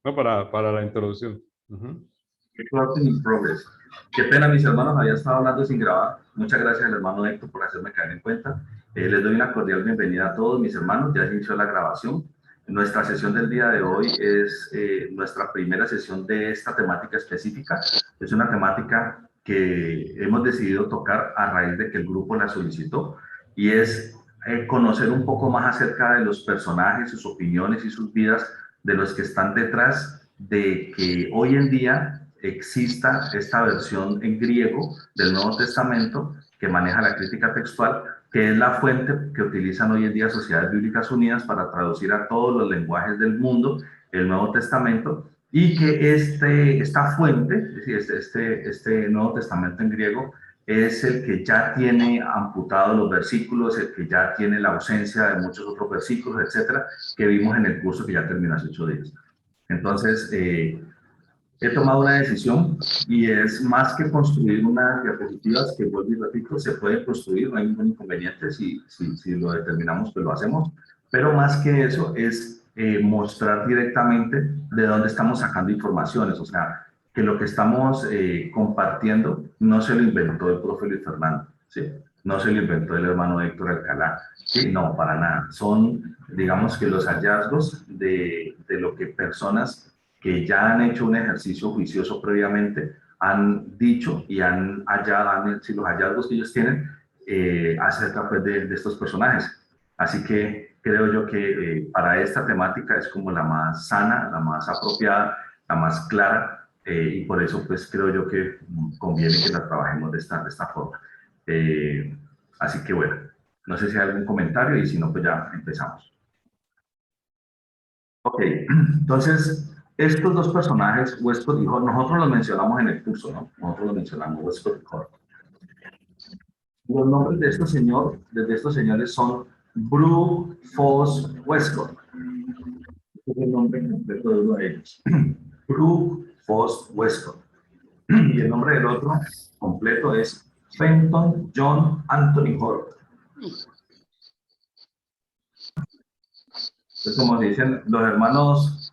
No, para la introducción. Ujú. Clocking in progress. Qué pena, mis hermanos, había estado hablando sin grabar. Muchas gracias al hermano Héctor por hacerme caer en cuenta. Les doy una cordial bienvenida a todos mis hermanos. Ya se inició la grabación. Nuestra sesión del día de hoy es nuestra primera sesión de esta temática específica. Es una temática que hemos decidido tocar a raíz de que el grupo la solicitó y es conocer un poco más acerca de los personajes, sus opiniones y sus vidas de los que están detrás de que hoy en día exista esta versión en griego del Nuevo Testamento que maneja la crítica textual, que es la fuente que utilizan hoy en día Sociedades Bíblicas Unidas para traducir a todos los lenguajes del mundo el Nuevo Testamento, y que esta fuente, es decir, este Nuevo Testamento en griego, es el que ya tiene amputados los versículos, el que ya tiene la ausencia de muchos otros versículos, etcétera, que vimos en el curso que ya terminó hace 8 días. Entonces, he tomado una decisión y es más que construir unas diapositivas que, vuelvo y repito, se pueden construir, no hay ningún inconveniente, si lo determinamos, pues lo hacemos, pero más que eso es mostrar directamente de dónde estamos sacando informaciones, o sea, que lo que estamos compartiendo no se lo inventó el profe Luis Fernando, ¿sí? No se lo inventó el hermano Héctor Alcalá, ¿sí? No, para nada. Son, digamos que los hallazgos de lo que personas que ya han hecho un ejercicio juicioso previamente han dicho y han hallado, si los hallazgos que ellos tienen acerca pues, de estos personajes. Así que creo yo que para esta temática es como la más sana, la más apropiada, la más clara, y por eso pues creo yo que conviene que la trabajemos de esta forma. Así que bueno, no sé si hay algún comentario y si no, pues ya empezamos. Ok, entonces estos dos personajes, Westcott y Hort, nosotros los mencionamos en el curso, ¿no? Nosotros los mencionamos, Westcott y Hort. Los nombres de estos señores son Brooke, Foss, Westcott. Este es el nombre completo de uno de ellos. Brooke, Foss, Westcott. Y el nombre del otro completo es Fenton John Anthony Hort. Entonces, como dicen los hermanos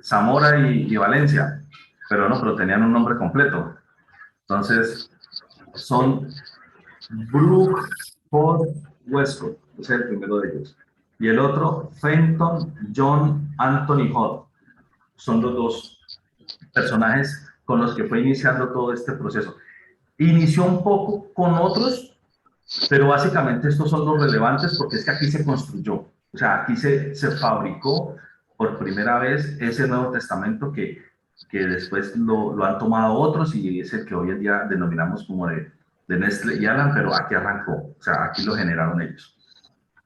Zamora y Valencia, pero tenían un nombre completo. Entonces, son Brooke Ford Westcott, ese es el primero de ellos. Y el otro, Fenton John Anthony Hall. Son los dos personajes con los que fue iniciando todo este proceso. Inició un poco con otros, pero básicamente estos son los relevantes porque es que aquí se construyó. O sea, aquí se fabricó por primera vez ese Nuevo Testamento que después lo han tomado otros y es el que hoy en día denominamos como de Nestle y Alan, pero aquí arrancó, o sea, aquí lo generaron ellos.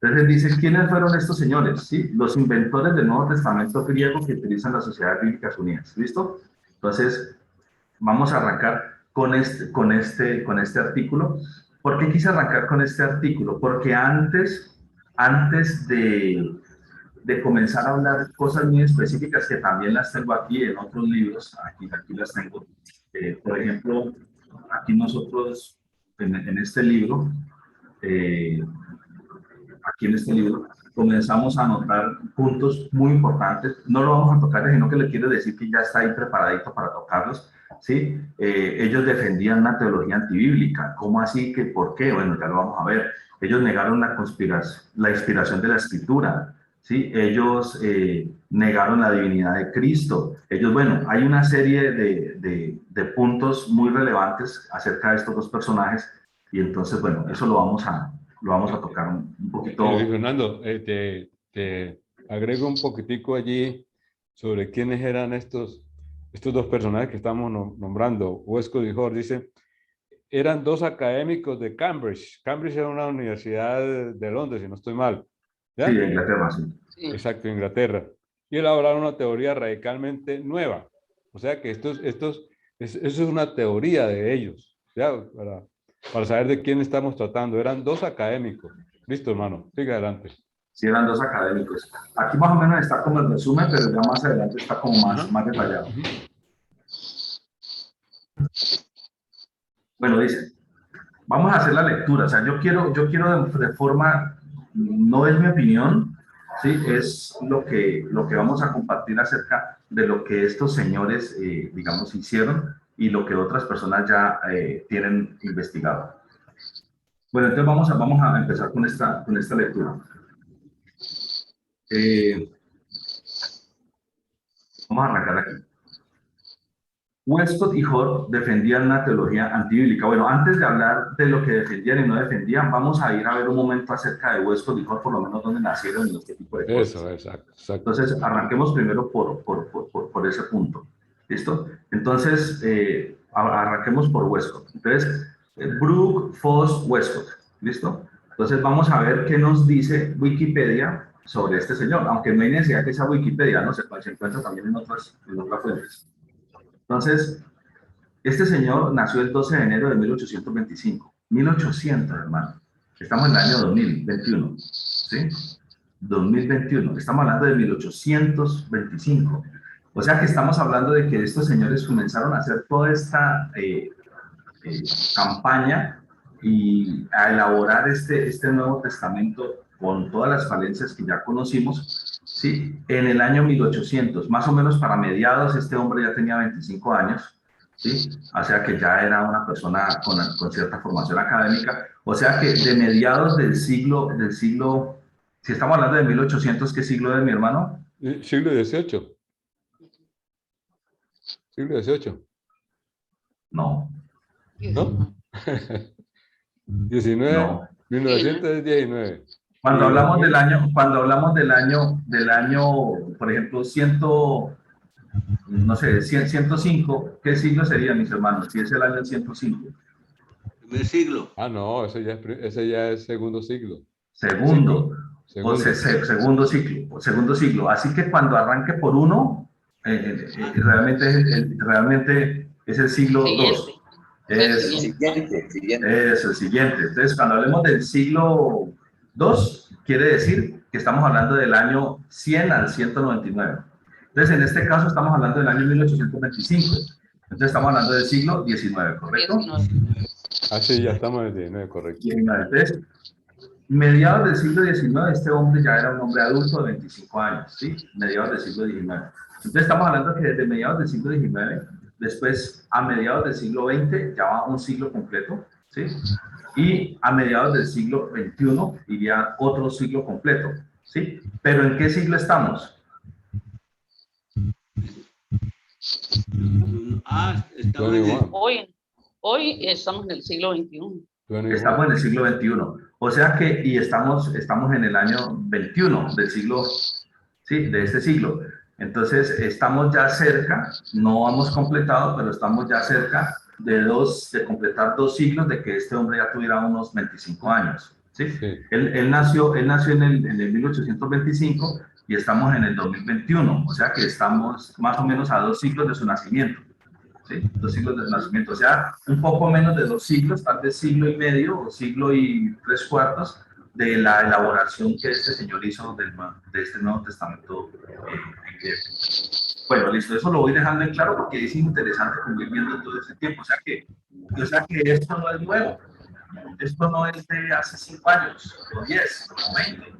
Entonces dice, ¿quiénes fueron estos señores? ¿Sí? Los inventores del Nuevo Testamento griego que utilizan las Sociedades Bíblicas Unidas. ¿Listo? Entonces, vamos a arrancar con este artículo. ¿Por qué quise arrancar con este artículo? Porque antes de comenzar a hablar cosas muy específicas que también las tengo aquí en otros libros, aquí las tengo. Por ejemplo, aquí nosotros en este libro, eh, aquí en este libro, comenzamos a anotar puntos muy importantes. No lo vamos a tocar, sino que le quiero decir que ya está ahí preparadito para tocarlos. ¿Sí? Ellos defendían una teología antibíblica. ¿Cómo así? ¿Que por qué? Bueno, ya lo vamos a ver. Ellos negaron la inspiración de la escritura. ¿Sí? Ellos negaron la divinidad de Cristo. Ellos, bueno, hay una serie de puntos muy relevantes acerca de estos dos personajes y entonces, bueno, eso lo vamos a tocar un Luis poquito. Fernando, te agrego un poquitico allí sobre quiénes eran estos dos personajes que estamos nombrando. Westcott y Hort dice, eran dos académicos de Cambridge. Cambridge era una universidad de Londres, si no estoy mal. Sí, ¿Ya? de Inglaterra, sí. Exacto, Inglaterra. Y elaboraron una teoría radicalmente nueva. O sea que eso es una teoría de ellos. ¿Ya? Para saber de quién estamos tratando. Eran dos académicos. Listo, hermano. Siga adelante. Sí, eran dos académicos. Aquí más o menos está como el resumen, pero ya más adelante está como Ajá. más detallado. Bueno, dice, vamos a hacer la lectura. O sea, yo quiero de forma, no es mi opinión, ¿sí? Es lo que vamos a compartir acerca de lo que estos señores, digamos, hicieron y lo que otras personas ya tienen investigado. Bueno, entonces vamos a empezar con esta lectura. Vamos a arrancar aquí. Westcott y Hort defendían una teología antibíblica. Bueno, antes de hablar de lo que defendían y no defendían, vamos a ir a ver un momento acerca de Westcott y Hort, por lo menos dónde nacieron y este tipo de cosas. Eso, exacto, exacto. Entonces, arranquemos primero por ese punto. ¿Listo? Entonces, arranquemos por Westcott. Entonces, Brooke, Foss, Westcott. ¿Listo? Entonces, vamos a ver qué nos dice Wikipedia sobre este señor, aunque no hay necesidad que sea Wikipedia, ¿no? Se encuentra también en otras fuentes. Entonces, este señor nació el 12 de enero de 1825. 1800, hermano. Estamos en el año 2021. ¿Sí? 2021. Estamos hablando de 1825. O sea que estamos hablando de que estos señores comenzaron a hacer toda esta campaña y a elaborar este Nuevo Testamento con todas las falencias que ya conocimos, ¿sí? En el año 1800, más o menos para mediados, este hombre ya tenía 25 años, ¿sí? O sea que ya era una persona con cierta formación académica, o sea que de mediados del siglo, si estamos hablando de 1800, ¿qué siglo es, mi hermano? Siglo XVIII. Siglo XVIII. No. ¿No? 19, No. 1919. Cuando hablamos del año, por ejemplo, 105, ¿qué siglo sería, mis hermanos? Si es el año 105. Primer siglo. Ah, no, ese ya es segundo siglo. Segundo Segundo. segundo siglo. Así que cuando arranque por 1, realmente es el siglo 2. Es el siguiente. Eso, el siguiente. Entonces, cuando hablemos del siglo 2, quiere decir que estamos hablando del año 100 al 199. Entonces, en este caso, estamos hablando del año 1825. Entonces, estamos hablando del siglo 19, ¿correcto? Ah, sí, ya estamos en el 19, correcto. Entonces, mediados del siglo XIX, este hombre ya era un hombre adulto de 25 años, ¿sí? Mediados del siglo XIX. Entonces, estamos hablando que desde mediados del siglo XIX, después a mediados del siglo XX, ya va un siglo completo, ¿sí? Y a mediados del siglo XXI iría otro siglo completo, ¿sí? Pero ¿en qué siglo estamos? Hoy estamos en el siglo XXI. Estamos en el siglo XXI. O sea que, y estamos en el año 21 del siglo, sí, de este siglo. Entonces, estamos ya cerca, no hemos completado, pero estamos ya cerca de completar 2 siglos de que este hombre ya tuviera unos 25 años. ¿Sí? Sí. Él nació en el 1825 y estamos en el 2021. O sea que estamos más o menos a 2 siglos de su nacimiento. ¿Sí? 2 siglos de su nacimiento. O sea, un poco menos de 2 siglos, tal vez siglo y medio o siglo y 3/4 de la elaboración que este señor hizo de este Nuevo Testamento en griego. Bueno, listo, eso lo voy dejando en claro porque es interesante como ir viendo todo este tiempo. O sea que esto no es nuevo. Esto no es de hace 5 años, o 10, o 20,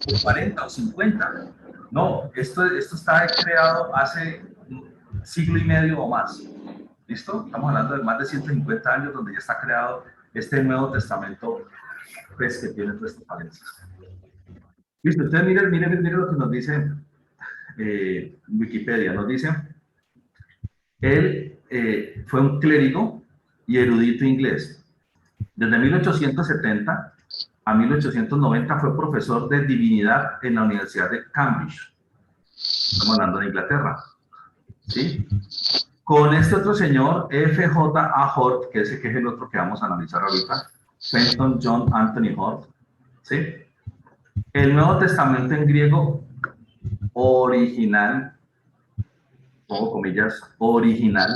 o 40, o 50. No, esto está creado hace siglo y medio o más. ¿Listo? Estamos hablando de más de 150 años donde ya está creado este Nuevo Testamento, pues, que tiene todas estas falencias. Listo, entonces miren lo que nos dice Wikipedia. Nos dice, él fue un clérigo y erudito inglés. Desde 1870 a 1890 fue profesor de divinidad en la Universidad de Cambridge. Estamos hablando de Inglaterra. ¿Sí? Con este otro señor, F.J.A. Hort, que es el otro que vamos a analizar ahorita, Fenton John Anthony Hort, ¿sí? El Nuevo Testamento en griego original, pongo comillas, original,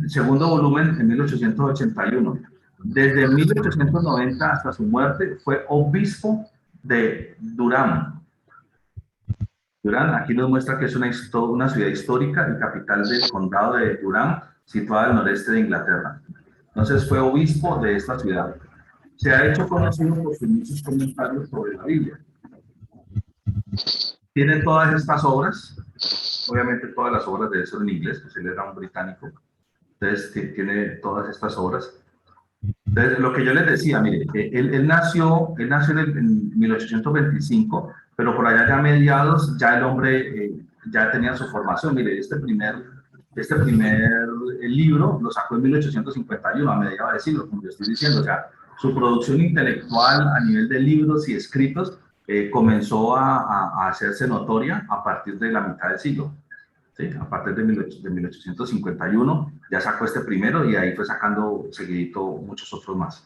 segundo volumen en 1881. Desde 1890 hasta su muerte fue obispo de Durham. Durham, aquí nos muestra que es una ciudad histórica y capital del condado de Durham, situada al noreste de Inglaterra. Entonces fue obispo de esta ciudad. se ha hecho conocido por sus muchos comentarios sobre la Biblia. Tiene todas estas obras, obviamente todas las obras de él son en inglés, pues él era un británico, entonces tiene todas estas obras. Entonces, lo que yo les decía, mire, él nació en 1825, pero por allá ya a mediados, ya el hombre ya tenía su formación. Mire, este primer libro lo sacó en 1851, a mediados de siglo, como yo estoy diciendo. O sea, su producción intelectual a nivel de libros y escritos comenzó a hacerse notoria a partir de la mitad del siglo. ¿Sí? A partir de 1851 ya sacó este primero y ahí fue sacando seguidito muchos otros más.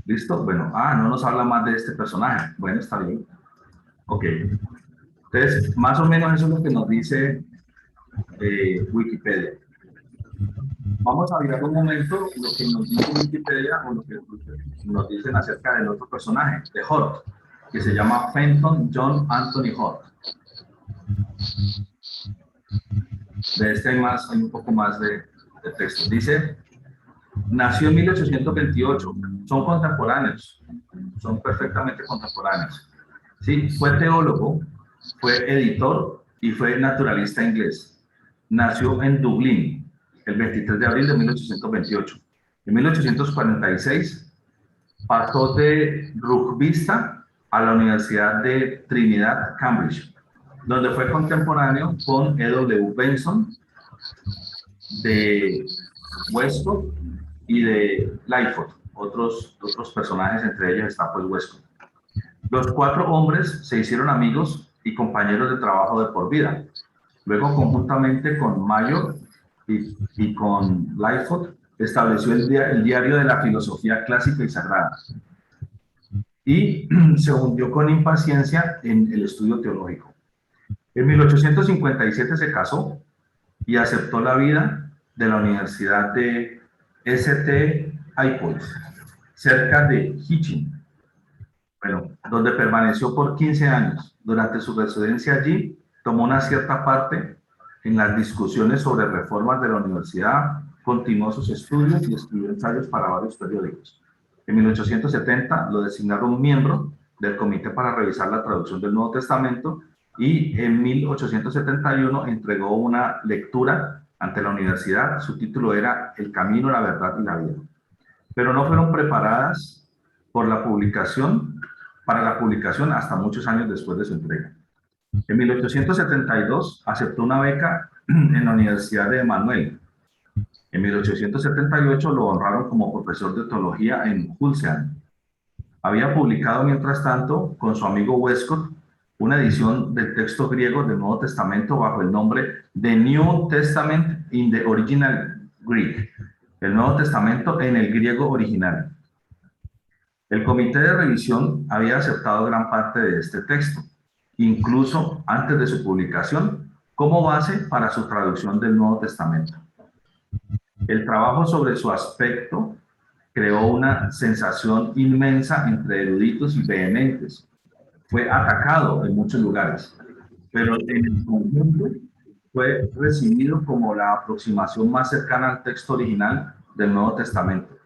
¿Listo? Bueno, no nos habla más de este personaje. Bueno, está bien. Ok. Entonces, más o menos eso es lo que nos dice Wikipedia. Vamos a mirar un momento lo que nos dice Wikipedia o lo que nos dicen acerca del otro personaje, de Hort, que se llama Fenton John Anthony Hort. De este hay un poco más de texto. Dice, nació en 1828, son contemporáneos, son perfectamente contemporáneos. Sí, fue teólogo, fue editor y fue naturalista inglés. Nació en Dublín el 23 de abril de 1828. En 1846 pasó de rugbista a la Universidad de Trinidad, Cambridge, donde fue contemporáneo con E.W. Benson, de Westcott y de Lightfoot, otros personajes, entre ellos está pues Westcott. Los cuatro hombres se hicieron amigos y compañeros de trabajo de por vida. Luego, conjuntamente con Mayor y con Lightfoot, estableció el diario de la filosofía clásica y sagrada. Y se hundió con impaciencia en el estudio teológico. En 1857 se casó y aceptó la vida de la Universidad de St. Ipols, cerca de Hitchin, donde permaneció por 15 años. Durante su residencia allí, tomó una cierta parte en las discusiones sobre reformas de la universidad, continuó sus estudios y escribió ensayos para varios periódicos. En 1870 lo designaron miembro del comité para revisar la traducción del Nuevo Testamento y en 1871 entregó una lectura ante la universidad. Su título era El camino, la verdad y la vida. Pero no fueron preparadas para la publicación hasta muchos años después de su entrega. En 1872 aceptó una beca en la Universidad de Emmanuel. En 1878 lo honraron como profesor de teología en Hulsean. Había publicado, mientras tanto, con su amigo Westcott, una edición del texto griego del Nuevo Testamento bajo el nombre The New Testament in the Original Greek, el Nuevo Testamento en el griego original. El comité de revisión había aceptado gran parte de este texto, incluso antes de su publicación, como base para su traducción del Nuevo Testamento. El trabajo sobre su aspecto creó una sensación inmensa entre eruditos y vehementes. Fue atacado en muchos lugares, pero en el conjunto fue recibido como la aproximación más cercana al texto original del Nuevo Testamento.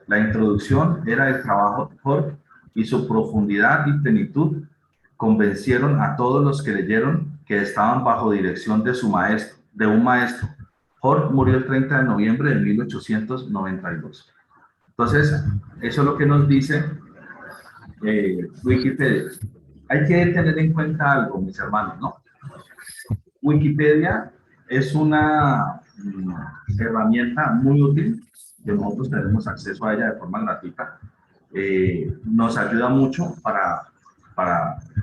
La introducción era el trabajo de Hort y su profundidad y plenitud convencieron a todos los que leyeron que estaban bajo dirección de un maestro. Hort murió el 30 de noviembre de 1892. Entonces, eso es lo que nos dice Wikipedia. Hay que tener en cuenta algo, mis hermanos, ¿no? Wikipedia es una herramienta muy útil, que nosotros tenemos acceso a ella de forma gratuita. Nos ayuda mucho para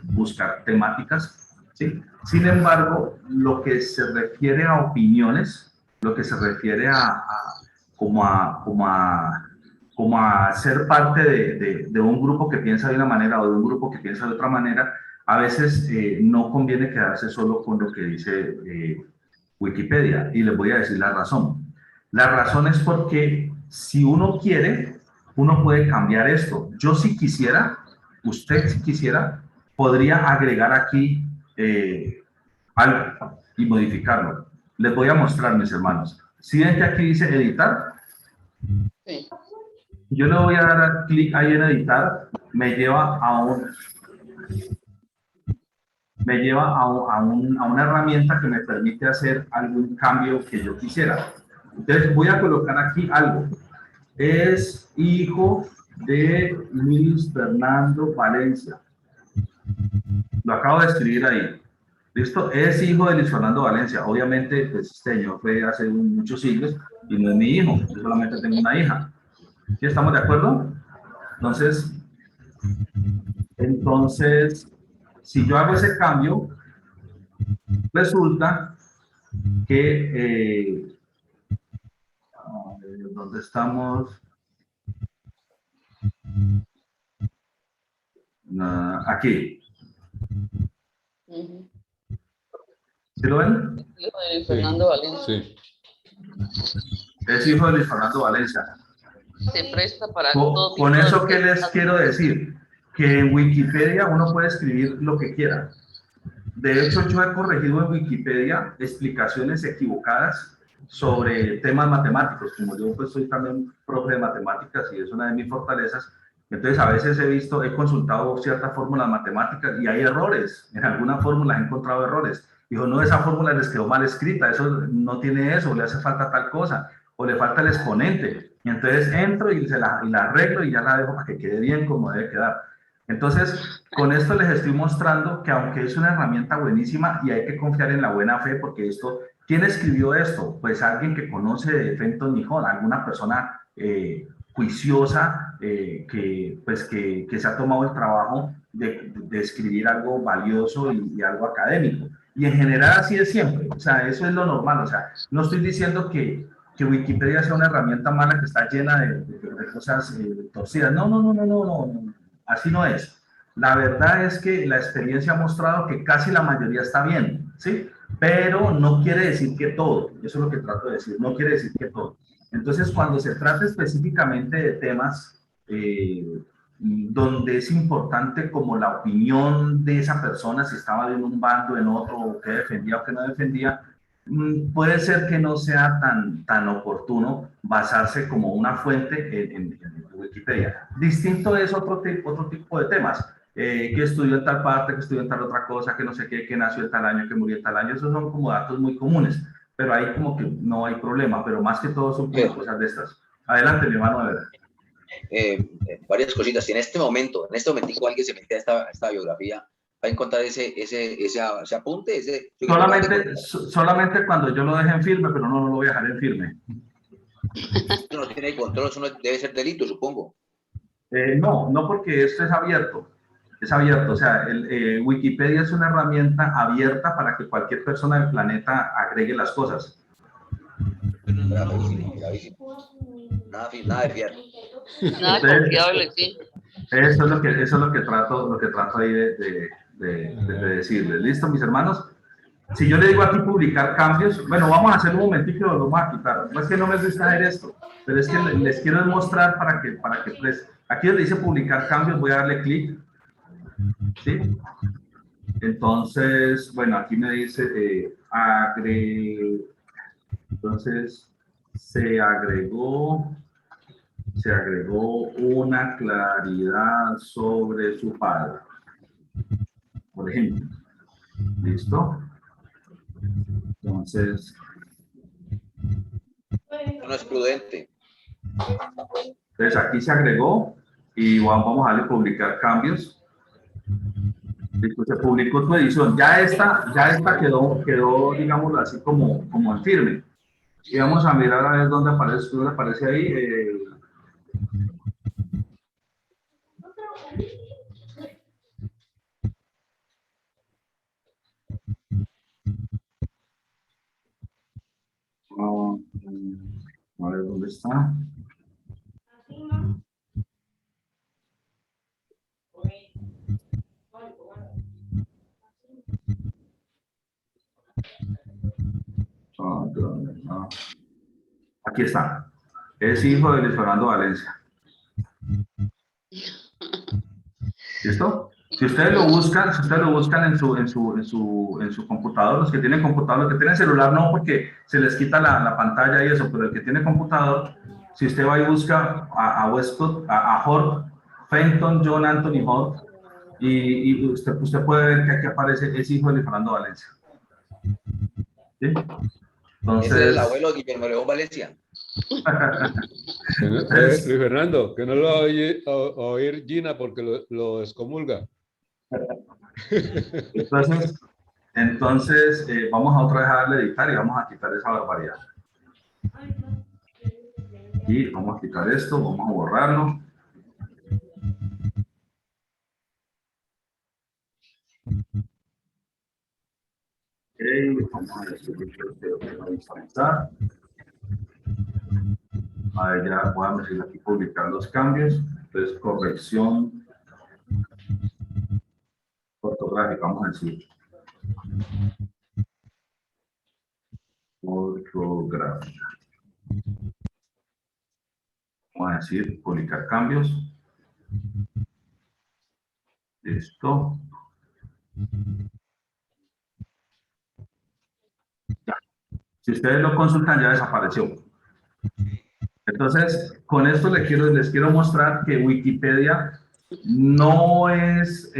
buscar temáticas, ¿sí? Sin embargo, lo que se refiere a opiniones, lo que se refiere como a ser parte de un grupo que piensa de una manera o de un grupo que piensa de otra manera, a veces no conviene quedarse solo con lo que dice Wikipedia. Y les voy a decir la razón. La razón es porque si uno quiere, uno puede cambiar esto. Yo si quisiera, usted si quisiera, podría agregar aquí algo y modificarlo. Les voy a mostrar, mis hermanos. Si ven que aquí dice editar, Sí. Yo le voy a dar clic ahí en editar, me lleva a una herramienta que me permite hacer algún cambio que yo quisiera. Entonces voy a colocar aquí algo. Es hijo de Luis Fernando Valencia. Lo acabo de escribir ahí. ¿Listo? Es hijo de Luis Fernando Valencia. Obviamente, pues este señor fue hace muchos siglos y no es mi hijo. Yo solamente tengo una hija. ¿Sí estamos de acuerdo? Entonces, si yo hago ese cambio, resulta que, ¿dónde estamos? Aquí. ¿Sí lo ven? Hijo de Fernando Valencia. Sí. Es hijo de Luis Fernando Valencia. Se presta para todo tipo Con eso, de ¿qué les quiero decir? Que en Wikipedia uno puede escribir lo que quiera. De hecho, yo he corregido en Wikipedia explicaciones equivocadas sobre temas matemáticos. Como yo pues soy también profe de matemáticas y es una de mis fortalezas, entonces a veces he consultado ciertas fórmulas matemáticas y hay errores. En algunas fórmulas he encontrado errores. Dijo, no, esa fórmula les quedó mal escrita, eso no tiene eso, le hace falta tal cosa, o le falta el exponente. Y entonces entro y la arreglo y ya la dejo para que quede bien como debe quedar. Entonces, con esto les estoy mostrando que aunque es una herramienta buenísima y hay que confiar en la buena fe, porque esto, ¿quién escribió esto? Pues alguien que conoce de Fenton Nihon, alguna persona juiciosa que se ha tomado el trabajo de escribir algo valioso y algo académico. Y en general así es siempre, o sea, eso es lo normal, o sea, no estoy diciendo que Wikipedia sea una herramienta mala que está llena de cosas torcidas, no, así no es. La verdad es que la experiencia ha mostrado que casi la mayoría está bien, ¿sí? Pero no quiere decir que todo, eso es lo que trato de decir, no quiere decir que todo. Entonces, cuando se trata específicamente de temas donde es importante como la opinión de esa persona, si estaba de un bando, en otro, o qué defendía o qué no defendía, puede ser que no sea tan oportuno basarse como una fuente en Wikipedia. Distinto es otro tipo de temas, que estudió en tal parte, que estudió en tal otra cosa, que no sé qué, que nació en tal año, que murió en tal año. Esos son como datos muy comunes, pero ahí como que no hay problema, pero más que todo son cosas de estas. Adelante, mi hermano, a ver. Varias cositas. Si en este momento alguien se mete a esta biografía, va a encontrar ese apunte. Solamente cuando yo lo deje en firme, pero no lo voy a dejar en firme. Eso no tiene control, eso no debe ser delito, supongo. No, porque esto es abierto. Es abierto, o sea, Wikipedia es una herramienta abierta para que cualquier persona del planeta agregue las cosas. Bravísimo, bravísimo. Nada de fiar. Nada confiable, sí. Eso es lo que trato ahí de decirles. ¿Listo, mis hermanos? Si yo le digo aquí publicar cambios, bueno, vamos a hacer un momentito y lo vamos a quitar. No es que no me gusta hacer esto, pero es que les quiero mostrar para que pues, aquí donde dice publicar cambios, voy a darle clic. ¿Sí? Entonces, bueno, aquí me dice entonces se agregó una claridad sobre su padre, por ejemplo. ¿Listo? Entonces, No es prudente. Entonces aquí se agregó y vamos a darle publicar cambios. Listo, se publicó tu edición. Ya esta quedó, digámoslo así, como en firme. Y vamos a mirar a ver dónde aparece ahí. A ver dónde está. Aquí está. Es hijo de Luis Fernando Valencia. ¿Listo? Si ustedes lo buscan en su computador, los que tienen computador, los que tienen celular no, porque se les quita la pantalla y eso, pero el que tiene computador, Si usted va y busca a Westcott, a Hort, Fenton John Anthony Hort, y usted puede ver que aquí aparece, es hijo de Fernando Valencia. ¿Sí? Entonces, ese es el abuelo de Guillermo León Valencia. Luis Fernando, que no lo va a oír Gina porque lo excomulga. Entonces vamos a otra vez a darle editar y vamos a quitar esa barbaridad. Y vamos a quitar esto, vamos a borrarlo. Vamos a decir que visualizar. A ver, ya voy a decir aquí publicar los cambios. Entonces, corrección ortográfica, vamos a decir. Ortográfica. Vamos a decir publicar cambios. Listo. Ya. Si ustedes lo consultan, ya desapareció. Entonces, con esto les quiero mostrar que Wikipedia no es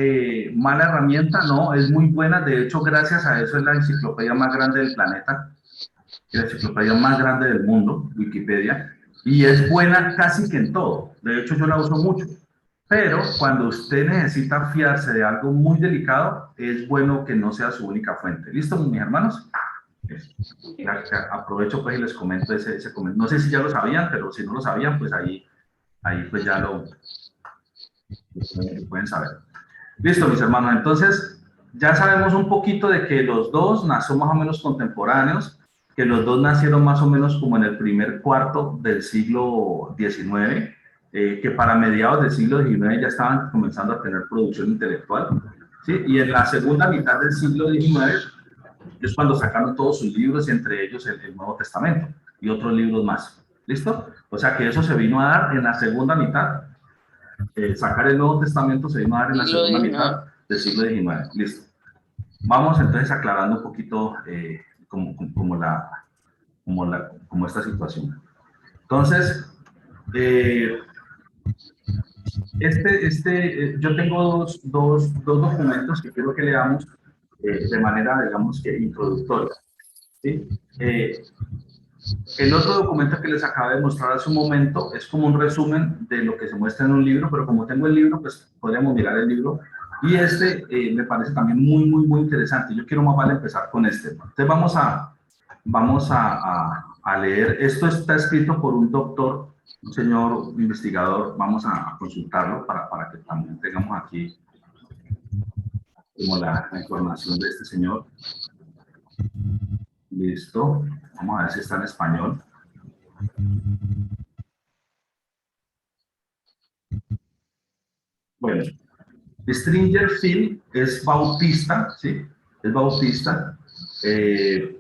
mala herramienta, no, es muy buena. De hecho, gracias a eso es la enciclopedia más grande del planeta, la enciclopedia más grande del mundo, Wikipedia, y es buena casi que en todo. De hecho, yo la uso mucho. Pero cuando usted necesita fiarse de algo muy delicado, es bueno que no sea su única fuente. ¿Listo, mis hermanos? Aprovecho pues y les comento ese comentario. No sé si ya lo sabían, pero si no lo sabían, pues ahí pues ya lo pueden saber. Listo, mis hermanos. Entonces, ya sabemos un poquito de que los dos son más o menos contemporáneos, que los dos nacieron más o menos como en el primer cuarto del siglo XIX, que para mediados del siglo XIX ya estaban comenzando a tener producción intelectual, ¿sí? Y en la segunda mitad del siglo XIX es cuando sacaron todos sus libros, y entre ellos el Nuevo Testamento y otros libros más. ¿Listo? O sea que eso se vino a dar en la segunda mitad. Sacar el Nuevo Testamento se vino a dar en la segunda mitad del siglo XIX. Listo. Vamos entonces aclarando un poquito como esta situación. Entonces, yo tengo dos documentos que quiero que leamos de manera, digamos, que introductoria. ¿Sí? El otro documento que les acabo de mostrar hace un momento es como un resumen de lo que se muestra en un libro, pero como tengo el libro, pues podríamos mirar el libro. Y me parece también muy interesante. Yo quiero más vale empezar con este. Entonces vamos a leer. Esto está escrito por un doctor, un señor investigador. Vamos a consultarlo para que también tengamos aquí como la información de este señor. Listo. Vamos a ver si está en español. Bueno, Stringer Phil es bautista, ¿sí? Es bautista. Tiene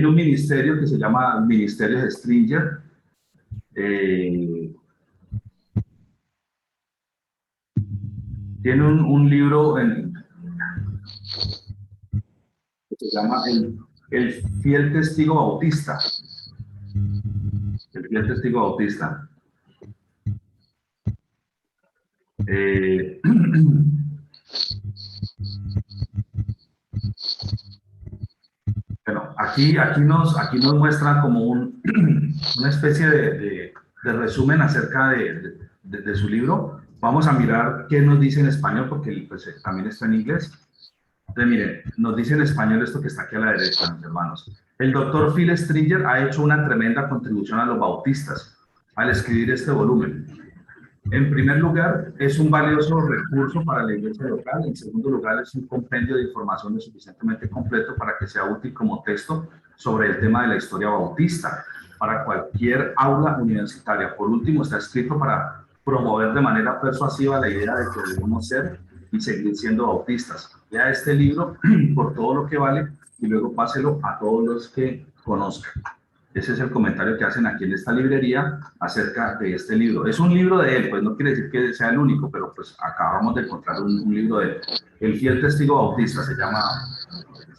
un ministerio que se llama Ministerio de Stringer. Tiene un libro que se llama El Fiel Testigo Bautista. El Fiel Testigo Bautista. Bueno, aquí nos muestra como una especie de resumen acerca de su libro. Vamos a mirar qué nos dice en español, porque pues, también está en inglés. Entonces, miren, nos dice en español esto que está aquí a la derecha, mis hermanos. El doctor Phil Stringer ha hecho una tremenda contribución a los bautistas al escribir este volumen. En primer lugar, es un valioso recurso para la iglesia local. En segundo lugar, es un compendio de información suficientemente completo para que sea útil como texto sobre el tema de la historia bautista para cualquier aula universitaria. Por último, está escrito para promover de manera persuasiva la idea de que debemos ser y seguir siendo bautistas. Lea este libro por todo lo que vale y luego páselo a todos los que conozcan. Ese es el comentario que hacen aquí en esta librería acerca de este libro. Es un libro de él, pues no quiere decir que sea el único, pero pues acabamos de encontrar un libro de él. El Fiel Testigo Bautista se llama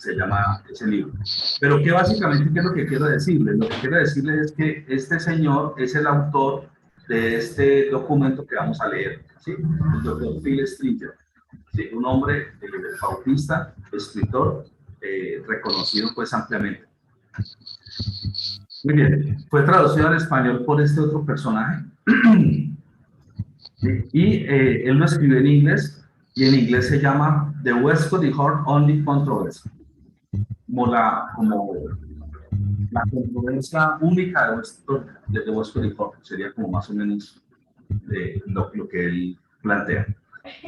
se llama ese libro. Pero ¿qué básicamente qué es lo que quiero decirles? Lo que quiero decirles es que este señor es el autor de este documento que vamos a leer, ¿sí? El doctor Phil Stringer, ¿sí? Un hombre bautista, escritor, reconocido pues ampliamente. Muy bien, fue traducido al español por este otro personaje. Y él lo escribió en inglés, y en inglés se llama The Westcott y Hort Only Controversy, como la controversia única de Westcott y Hort, sería como más o menos lo que él plantea.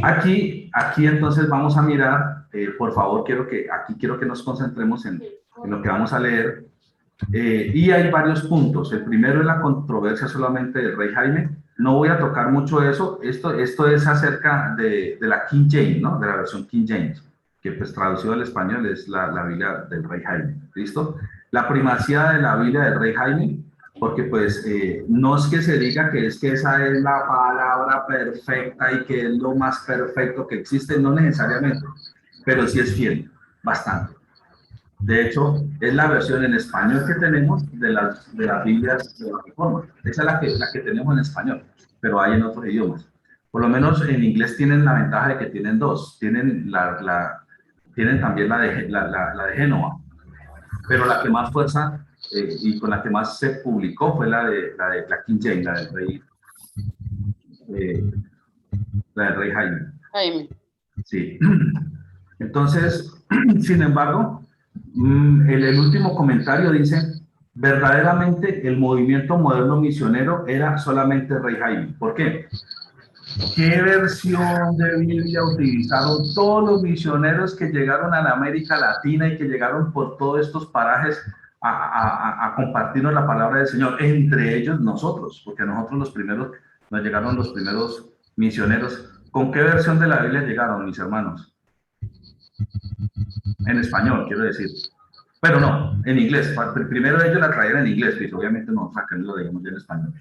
Aquí entonces vamos a mirar, por favor, quiero que nos concentremos en lo que vamos a leer, y hay varios puntos. El primero es la controversia solamente del rey Jaime. No voy a tocar mucho eso. Esto es acerca de la King James, ¿no? De la versión King James, que pues traducido al español es la Biblia del rey Jaime. ¿Listo? La primacía de la Biblia del rey Jaime, porque pues no es que se diga que esa es la palabra perfecta y que es lo más perfecto que existe, no necesariamente, pero sí es fiel, bastante. De hecho, es la versión en español que tenemos de las Biblias de la Reforma. Esa es la que tenemos en español, pero hay en otros idiomas. Por lo menos en inglés tienen la ventaja de que tienen dos. Tienen también la de Génova, pero la que más fuerza y con la que más se publicó fue la la King James, la del rey Jaime. Jaime. Sí. Entonces, sin embargo, el último comentario dice: verdaderamente el movimiento moderno misionero era solamente el rey Jaime. ¿Por qué? ¿Qué versión de Biblia utilizaron todos los misioneros que llegaron a la América Latina y que llegaron por todos estos parajes a compartirnos la palabra del Señor? Entre ellos nosotros, porque a nosotros nos llegaron los primeros misioneros. ¿Con qué versión de la Biblia llegaron, mis hermanos? En español, quiero decir. Pero no, en inglés. Primero ellos la traían en inglés, pues obviamente nosotros acá no lo digamos ya en español.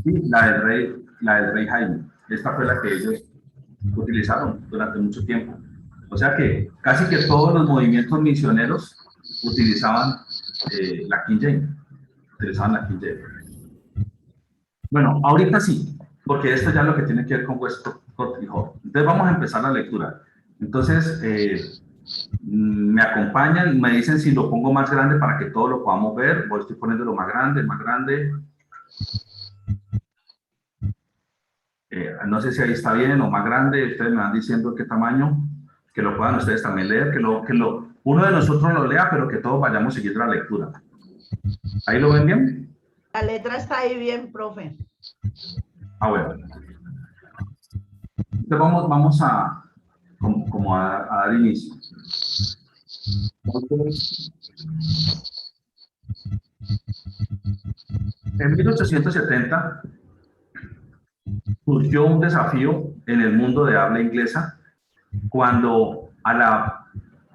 Y la del rey Jaime. Esta fue la que ellos utilizaron durante mucho tiempo. O sea que casi que todos los movimientos misioneros utilizaban la King James. Utilizaban la King James. Bueno, ahorita sí, porque esto ya es lo que tiene que ver con Westcott y Hort. Entonces vamos a empezar la lectura. Entonces, me acompañan, me dicen si lo pongo más grande para que todos lo podamos ver. Estoy poniéndolo más grande, más grande. No sé si ahí está bien o más grande. Ustedes me van diciendo qué tamaño, que lo puedan ustedes también leer, que uno de nosotros lo lea, pero que todos vayamos siguiendo la lectura. ¿Ahí lo ven bien? La letra está ahí bien, profe. Ah, bueno. Entonces vamos a dar inicio. En 1870 surgió un desafío en el mundo de habla inglesa cuando a la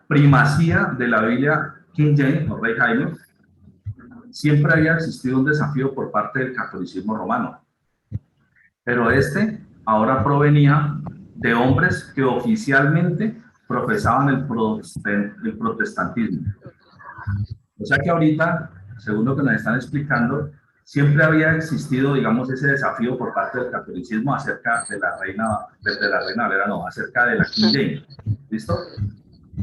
primacía de la Biblia King James, o Rey Jaime, siempre había existido un desafío por parte del catolicismo romano. Pero ahora provenía de hombres que oficialmente profesaban el protestantismo. O sea que ahorita, según lo que nos están explicando, siempre había existido, digamos, ese desafío por parte del catolicismo acerca de la reina Valera, no, acerca de la King James. ¿Listo?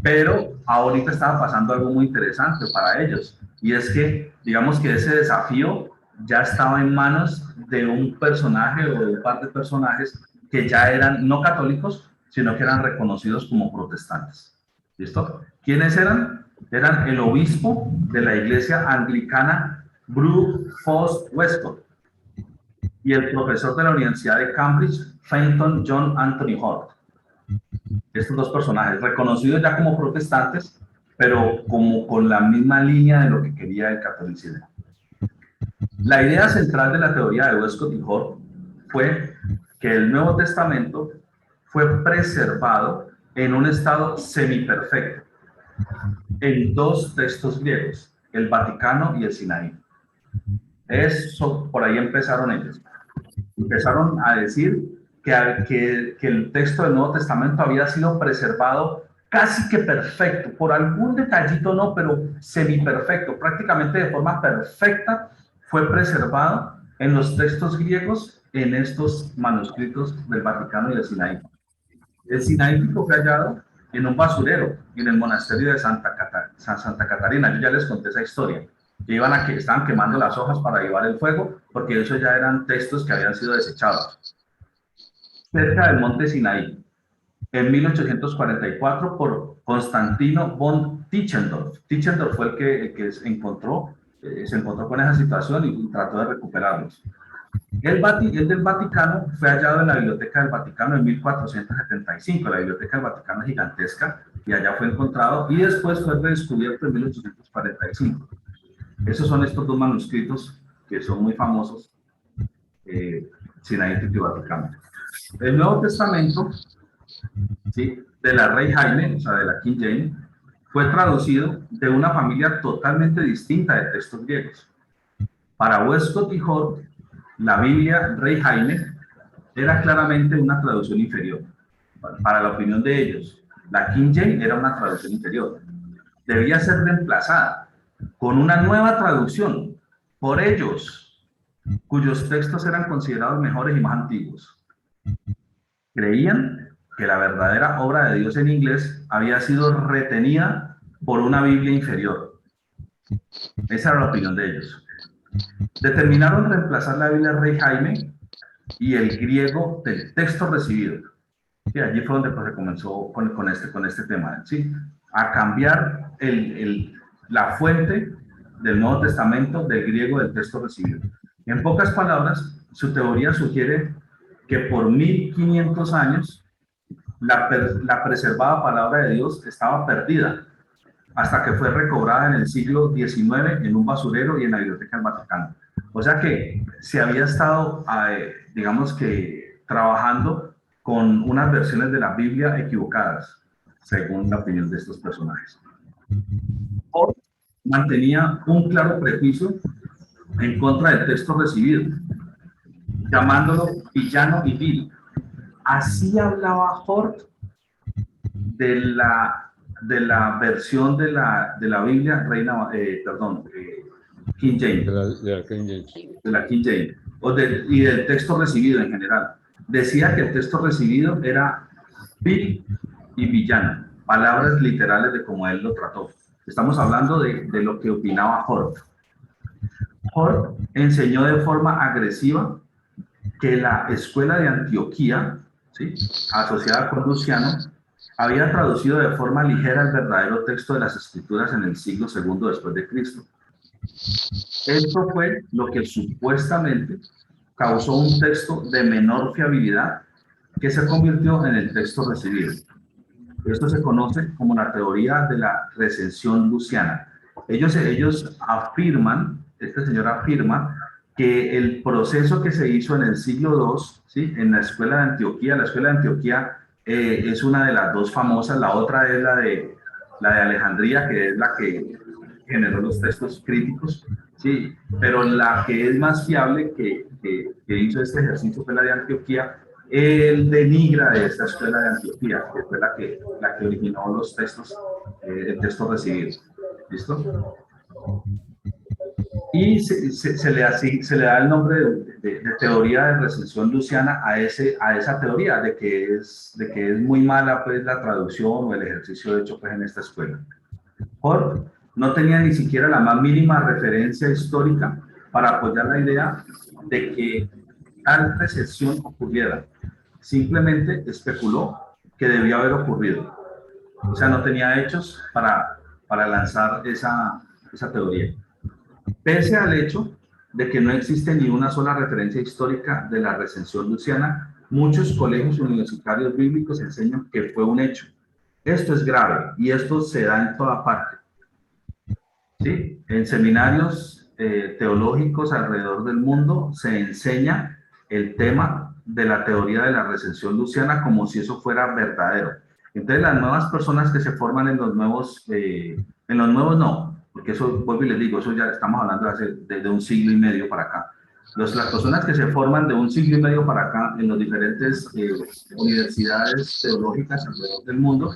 Pero ahorita estaba pasando algo muy interesante para ellos, y es que, digamos que ese desafío ya estaba en manos de un personaje o de un par de personajes que ya eran no católicos, sino que eran reconocidos como protestantes. ¿Listo? ¿Quiénes eran? Eran el obispo de la iglesia anglicana Brooke Foss Westcott y el profesor de la Universidad de Cambridge, Fenton John Anthony Hort. Estos dos personajes, reconocidos ya como protestantes, pero como con la misma línea de lo que quería el catolicismo. La idea central de la teoría de Westcott y Hort fue que el Nuevo Testamento fue preservado en un estado semiperfecto en dos textos griegos, el Vaticano y el Sinaí. Por ahí empezaron ellos. Empezaron a decir que el texto del Nuevo Testamento había sido preservado casi que perfecto, por algún detallito no, pero semi-perfecto, prácticamente de forma perfecta, fue preservado en los textos griegos en estos manuscritos del Vaticano y del Sinaítico. El Sinaítico fue hallado en un basurero en el monasterio de Santa Catarina. Yo ya les conté esa historia, que estaban quemando las hojas para llevar el fuego, porque esos ya eran textos que habían sido desechados. Cerca del monte Sinaí, en 1844, por Constantino von Tischendorf. Tischendorf fue el que se encontró con esa situación y trató de recuperarlos. El del Vaticano fue hallado en la Biblioteca del Vaticano en 1475. La Biblioteca del Vaticano es gigantesca y allá fue encontrado y después fue redescubierto en 1845. Esos son estos dos manuscritos que son muy famosos, Sinaítico y Vaticano. El Nuevo Testamento, ¿sí?, de la Rey Jaime, o sea, de la King James, fue traducido de una familia totalmente distinta de textos griegos. Para Westcott y Hort, la Biblia Rey Jaime era claramente una traducción inferior. Para la opinión de ellos, la King James era una traducción inferior. Debía ser reemplazada con una nueva traducción por ellos, cuyos textos eran considerados mejores y más antiguos. Creían que la verdadera obra de Dios en inglés había sido retenida por una Biblia inferior. Esa era la opinión de ellos. Determinaron reemplazar la Biblia Rey Jaime y el griego del texto recibido. Y allí fue donde pues, se comenzó con este tema, ¿sí? A cambiar la fuente del Nuevo Testamento del griego del texto recibido. En pocas palabras, su teoría sugiere que por 1500 años la preservada palabra de Dios estaba perdida, hasta que fue recobrada en el siglo XIX en un basurero y en la Biblioteca del Vaticano. O sea que se había estado, digamos que, trabajando con unas versiones de la Biblia equivocadas, según la opinión de estos personajes. Hort mantenía un claro prejuicio en contra del texto recibido, llamándolo villano y vil. Así hablaba Hort de la versión de la Biblia King James. De la King James. De la King James. Y del texto recibido en general. Decía que el texto recibido era vil y villano, palabras literales de cómo él lo trató. Estamos hablando de lo que opinaba Hort. Hort enseñó de forma agresiva que la escuela de Antioquía, ¿sí?, asociada con Luciano, había traducido de forma ligera el verdadero texto de las Escrituras en el siglo II después de Cristo. Esto fue lo que supuestamente causó un texto de menor fiabilidad que se convirtió en el texto recibido. Esto se conoce como la teoría de la recensión luciana. Ellos afirman, este señor afirma, que el proceso que se hizo en el siglo II, ¿sí?, en la escuela de Antioquía es una de las dos famosas, la otra es la de Alejandría, que es la que generó los textos críticos, sí, pero la que es más fiable que hizo este ejercicio fue la de Antioquía. Él denigra de esta escuela de Antioquía, que fue la que originó los textos, el texto recibido. ¿Listo? Y se le da el nombre de teoría de recensión luciana a esa teoría de que es muy mala pues la traducción o el ejercicio hecho pues en esta escuela. Hort no tenía ni siquiera la más mínima referencia histórica para apoyar la idea de que tal recesión ocurriera. Simplemente especuló que debía haber ocurrido. O sea, no tenía hechos para lanzar esa teoría. Pese al hecho de que no existe ni una sola referencia histórica de la recensión luciana, muchos colegios universitarios bíblicos enseñan que fue un hecho. Esto es grave y esto se da en toda parte. ¿Sí? En seminarios teológicos alrededor del mundo se enseña el tema de la teoría de la recensión luciana como si eso fuera verdadero. Entonces las nuevas personas que se forman en los nuevos no, porque eso, vuelvo y les digo, eso ya estamos hablando de un siglo y medio para acá. Las personas que se forman de un siglo y medio para acá en las diferentes universidades teológicas alrededor del mundo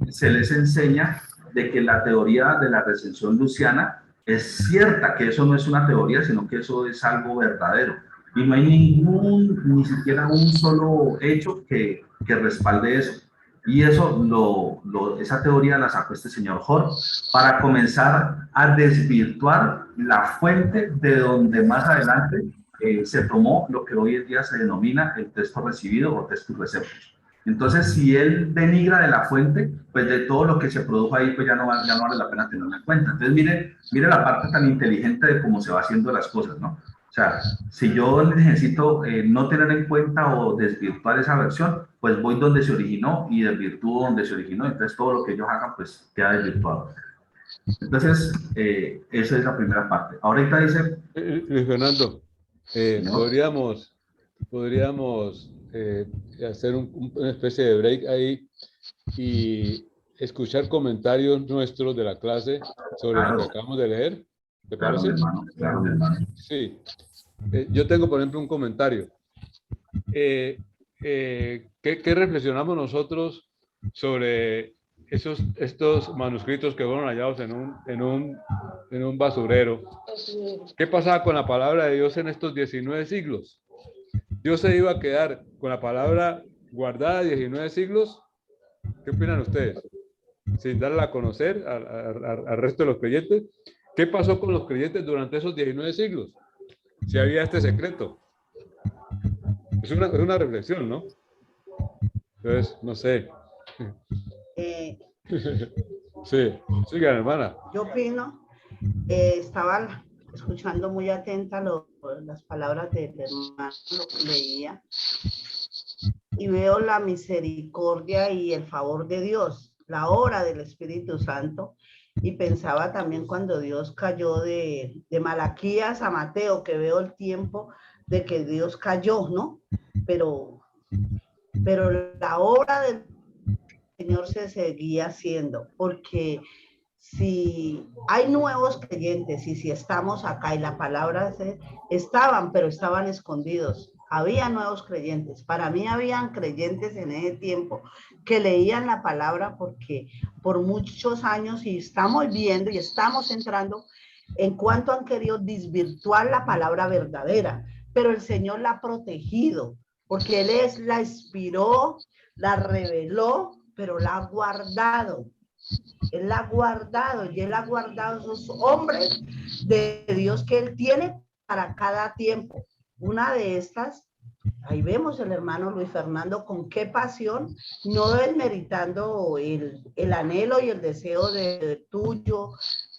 se les enseña de que la teoría de la recensión luciana es cierta, que eso no es una teoría, sino que eso es algo verdadero. Y no hay ni siquiera un solo hecho que respalde eso. Y eso, esa teoría la sacó este señor Hort para comenzar a desvirtuar la fuente de donde más adelante se tomó lo que hoy en día se denomina el texto recibido o textus receptus. Entonces, si él denigra de la fuente, pues de todo lo que se produjo ahí, pues ya no vale la pena tenerlo en cuenta. Entonces, mire la parte tan inteligente de cómo se va haciendo las cosas, ¿no? O sea, si yo necesito no tener en cuenta o desvirtuar esa versión, pues voy donde se originó y desvirtúo donde se originó. Entonces, todo lo que ellos hagan, pues queda desvirtuado. Entonces, esa es la primera parte. Ahorita dice... Luis Fernando, no. podríamos hacer una especie de break ahí y escuchar comentarios nuestros de la clase sobre lo que acabamos de leer. ¿Te parece? Claro, mi hermano. Sí. Yo tengo, por ejemplo, un comentario. ¿Qué reflexionamos nosotros sobre estos manuscritos que fueron hallados en un basurero? ¿Qué pasaba con la palabra de Dios en estos 19 siglos? ¿Dios se iba a quedar con la palabra guardada 19 siglos? ¿Qué opinan ustedes? Sin darla a conocer al resto de los creyentes. ¿Qué pasó con los creyentes durante esos 19 siglos? Si había este secreto. Es una reflexión, ¿no? Entonces, no sé. Sí, sigan, hermana. Yo opino, estaba escuchando muy atenta las palabras del hermano, lo que leía, y veo la misericordia y el favor de Dios, la obra del Espíritu Santo, y pensaba también cuando Dios cayó de Malaquías a Mateo, que veo el tiempo de que Dios cayó, ¿no? Pero la obra del Señor se seguía haciendo, porque si hay nuevos creyentes y si estamos acá y la palabra estaban, pero estaban escondidos. Había nuevos creyentes. Para mí habían creyentes en ese tiempo que leían la palabra porque por muchos años y estamos viendo y estamos entrando en cuanto han querido desvirtuar la palabra verdadera, pero el Señor la ha protegido porque Él la inspiró, la reveló, pero la ha guardado. Él la ha guardado y Él ha guardado esos hombres de Dios que Él tiene para cada tiempo. Una de estas, ahí vemos el hermano Luis Fernando con qué pasión, no desmeritando el anhelo y el deseo de tuyo,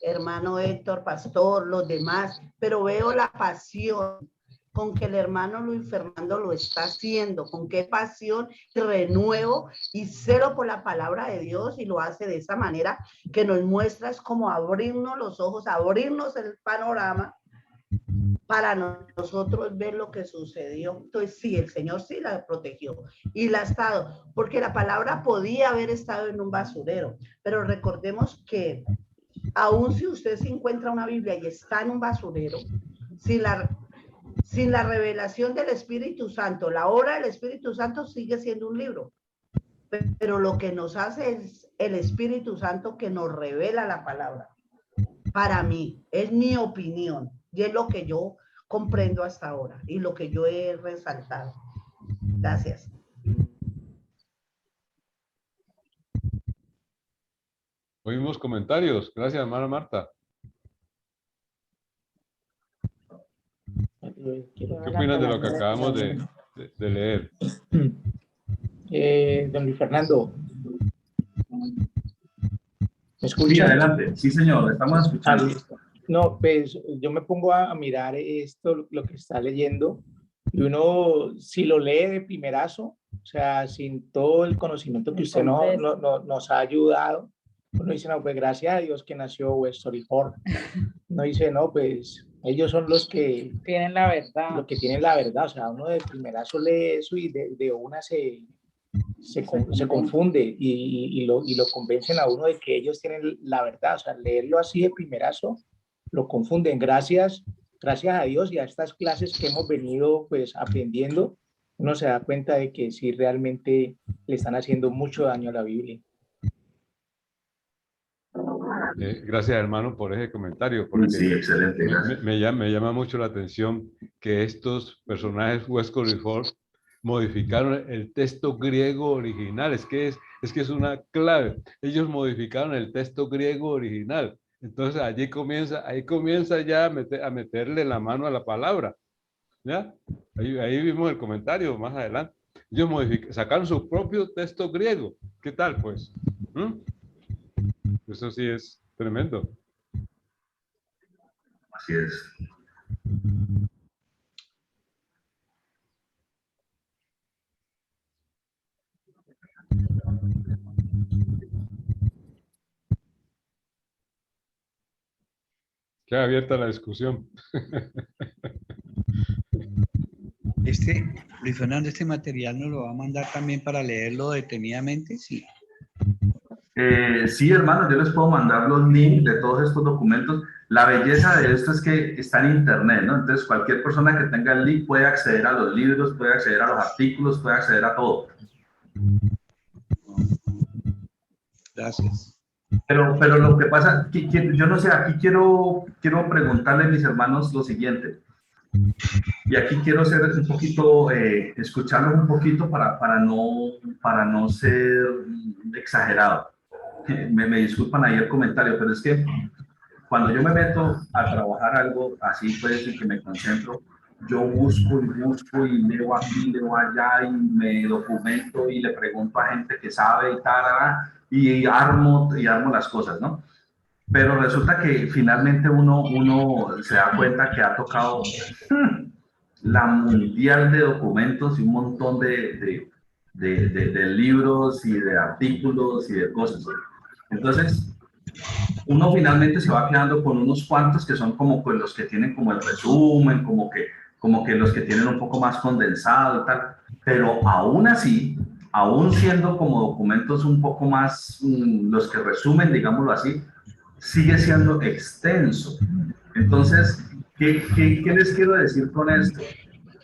hermano Héctor, pastor, los demás, pero veo la pasión con que el hermano Luis Fernando lo está haciendo, con qué pasión, renuevo y celo por la palabra de Dios, y lo hace de esa manera que nos muestra, es como abrirnos los ojos, abrirnos el panorama para nosotros ver lo que sucedió. Entonces sí, el Señor sí la protegió y la ha estado, porque la palabra podía haber estado en un basurero, pero recordemos que aún si usted se encuentra una Biblia y está en un basurero, sin la revelación del Espíritu Santo, la obra del Espíritu Santo sigue siendo un libro, pero lo que nos hace es el Espíritu Santo que nos revela la palabra. Para mí, es mi opinión y es lo que yo comprendo hasta ahora y lo que yo he resaltado. Gracias. Oímos comentarios. Gracias, hermana Marta. ¿Qué opinas de lo que acabamos de leer? Don Luis Fernando, ¿me escucha? Sí, adelante. Sí, señor, estamos escuchando. No, pues yo me pongo a mirar esto, lo que está leyendo, y uno, si lo lee de primerazo, o sea, sin todo el conocimiento que usted nos ha ayudado, uno dice, no, pues gracias a Dios que nació Westory Hort. Uno dice, no, pues ellos son los que tienen la verdad. Los que tienen la verdad, o sea, uno de primerazo lee eso y de una se confunde y lo convencen a uno de que ellos tienen la verdad, o sea, leerlo así de primerazo lo confunden. Gracias a Dios y a estas clases que hemos venido pues aprendiendo, uno se da cuenta de que sí realmente le están haciendo mucho daño a la Biblia. Gracias, hermano, por ese comentario, porque Sí, excelente, gracias. me llama mucho la atención que estos personajes Westcott y Ford modificaron el texto griego original. Es que es una clave. Ellos modificaron el texto griego original. Entonces ahí comienza ya a meterle la mano a la palabra. ¿Ya? Ahí vimos el comentario más adelante. Ellos sacaron su propio texto griego. ¿Qué tal, pues? Eso sí es tremendo. Así es. Queda abierta la discusión. Luis Fernando, este material nos lo va a mandar también para leerlo detenidamente, sí. Sí, hermano, yo les puedo mandar los links de todos estos documentos. La belleza de esto es que está en internet, ¿no? Entonces, cualquier persona que tenga el link puede acceder a los libros, puede acceder a los artículos, puede acceder a todo. Gracias. Pero lo que pasa, yo no sé, aquí quiero preguntarle a mis hermanos lo siguiente. Y aquí quiero ser un poquito, escucharlos un poquito para no ser exagerado. Me disculpan ahí el comentario, pero es que cuando yo me meto a trabajar algo así, pues, en que me concentro, yo busco y leo aquí, leo allá y me documento y le pregunto a gente que sabe y tal, y armo las cosas, ¿no? Pero resulta que finalmente uno se da cuenta que ha tocado la mundial de documentos y un montón de libros y de artículos y de cosas. Entonces, uno finalmente se va quedando con unos cuantos que son como pues, los que tienen como el resumen, como que los que tienen un poco más condensado y tal. Pero aún así, aún siendo como documentos un poco más, los que resumen, digámoslo así, sigue siendo extenso. Entonces, ¿qué les quiero decir con esto?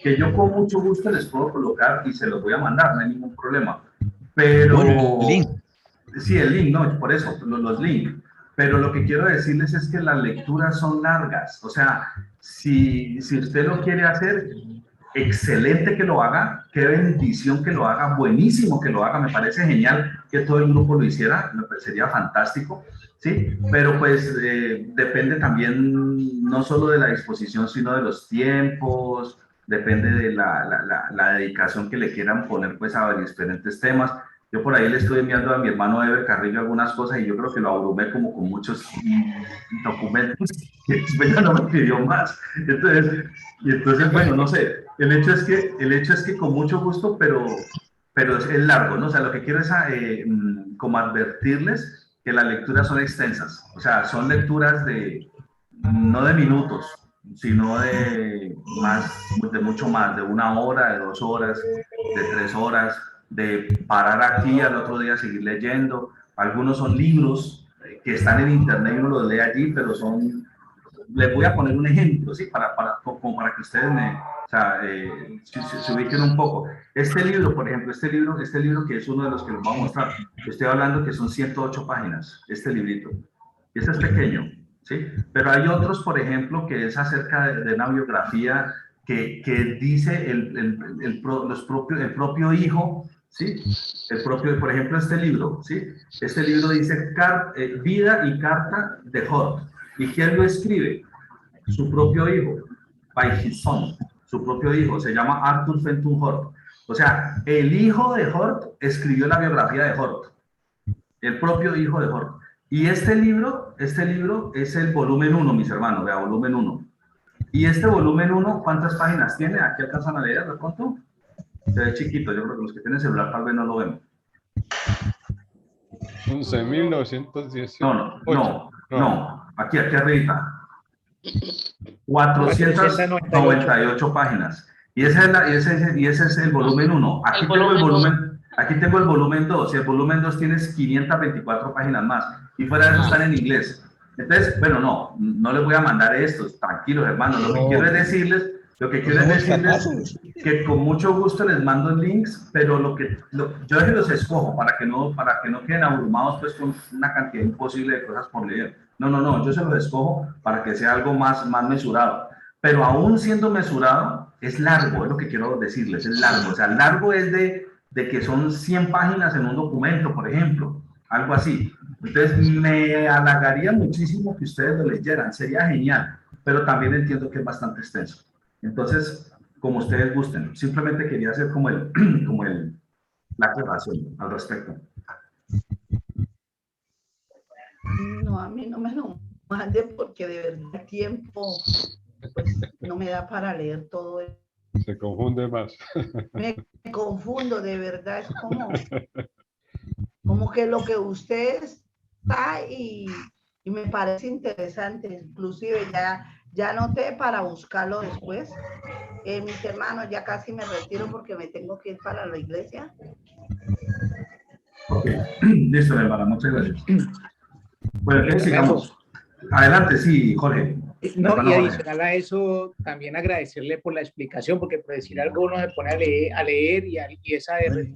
Que yo con mucho gusto les puedo colocar y se los voy a mandar, no hay ningún problema. Pero... Bueno, el link. Sí, el link, no, por eso, los links. Pero lo que quiero decirles es que las lecturas son largas. O sea, si usted lo quiere hacer, excelente que lo haga, qué bendición que lo haga, buenísimo que lo haga, me parece genial que todo el grupo lo hiciera, me parecería fantástico, ¿sí? Pero pues depende también no solo de la disposición, sino de los tiempos, depende de la dedicación que le quieran poner pues a diferentes temas. Yo por ahí le estoy enviando a mi hermano Ever Carrillo algunas cosas y yo creo que lo abrumé como con muchos documentos y después ya no me pidió más. Entonces, bueno, no sé, el hecho es que con mucho gusto, pero es largo, ¿no? O sea, lo que quiero es como advertirles que las lecturas son extensas, o sea, son lecturas no de minutos, sino de mucho más, de 1 hora, de 2 horas, de 3 horas, de parar aquí al otro día seguir leyendo. Algunos son libros que están en internet y uno los lee allí, pero son, les voy a poner un ejemplo, ¿sí? Como para que ustedes se ubiquen un poco. Este libro, por ejemplo, este libro que es uno de los que les voy a mostrar, estoy hablando que son 108 páginas, este librito, y este es pequeño, ¿sí? Pero hay otros, por ejemplo, que es acerca de una biografía que dice el propio hijo, ¿sí? Por ejemplo, este libro, ¿sí? Este libro dice Vida y Carta de Hort. ¿Y quién lo escribe? Su propio hijo, by his son, su propio hijo, se llama Arthur Fenton Hort. O sea, el hijo de Hort escribió la biografía de Hort, el propio hijo de Hort. Y este libro es el volumen 1, mis hermanos, vea, volumen 1. Y este volumen 1, ¿cuántas páginas tiene? Aquí alcanzan a leer, ¿de cuánto? Se ve chiquito, yo creo que los que tienen celular tal vez no lo ven. 11.918. No, aquí arriba. 498 páginas. Y ese es el volumen 1. Aquí tengo el volumen 2. Y el volumen 2 tiene 524 páginas más. Y fuera de eso están en inglés. Entonces, bueno, no les voy a mandar estos. Tranquilos, hermanos. Lo que quiero es Lo que quiero decirles que con mucho gusto les mando links, pero yo los escojo para que no queden abrumados pues con una cantidad imposible de cosas por leer. No, yo se los escojo para que sea algo más mesurado. Pero aún siendo mesurado, es largo, es lo que quiero decirles, es largo. O sea, largo es de que son 100 páginas en un documento, por ejemplo, algo así. Entonces, me halagaría muchísimo que ustedes lo leyeran, sería genial, pero también entiendo que es bastante extenso. Entonces, como ustedes gusten, simplemente quería hacer como la aclaración al respecto. No, a mí no me lo mande porque de verdad el tiempo pues, no me da para leer todo eso. Se confunde más. Me confundo, de verdad, es como que lo que usted está y me parece interesante, inclusive ya anoté para buscarlo después. Mis hermanos, ya casi me retiro porque me tengo que ir para la iglesia. Ok, listo, hermana, muchas gracias. Bueno, entonces sigamos. Adelante, sí, Jorge. No, y adicional a eso, también agradecerle por la explicación, porque por decir algo uno se pone a leer y esa de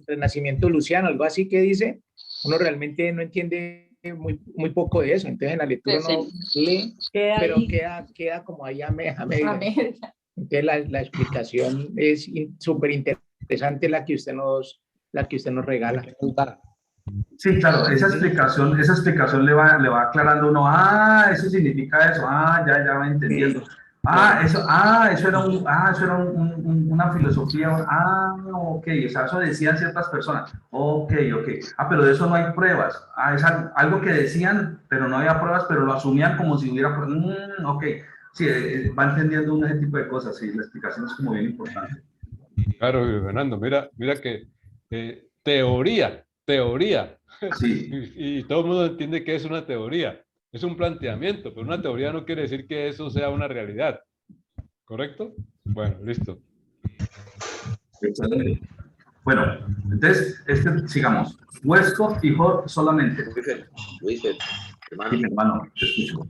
Renacimiento Luciano, algo así que dice, uno realmente no entiende muy poco de eso, entonces en la lectura uno lee, pero queda como ahí a media. Entonces la explicación es súper interesante la que usted nos regala. Sí, claro, esa explicación le va aclarando uno, eso significa eso, ya va entendiendo. Eso era una filosofía, ok, o sea, eso decían ciertas personas, ok, pero de eso no hay pruebas, es algo que decían, pero no había pruebas, pero lo asumían como si hubiera, ok, sí, va entendiendo ese tipo de cosas, sí, la explicación es como bien importante. Claro, Fernando, mira que teoría. Sí. Y todo el mundo entiende que es una teoría, es un planteamiento, pero una teoría no quiere decir que eso sea una realidad. ¿Correcto? Bueno, listo. Excelente. Bueno, entonces, sigamos. Westcott y Hort solamente. Luis, hermano. Sí, hermano, te escucho.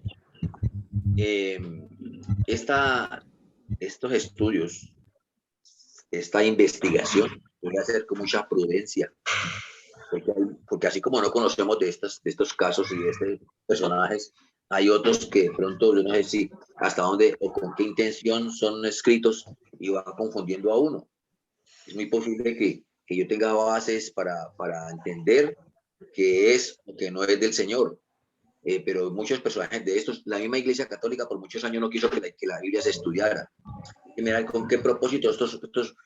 Estos estudios, esta investigación, voy a hacer con mucha prudencia, porque así como no conocemos de estos casos y de estos personajes, hay otros que de pronto yo no sé si hasta dónde o con qué intención son escritos y van confundiendo a uno. Es muy posible que yo tenga bases para entender que es o que no es del Señor. Pero muchos personajes de estos, la misma Iglesia Católica por muchos años no quiso que la Biblia se estudiara. Y mira con qué propósito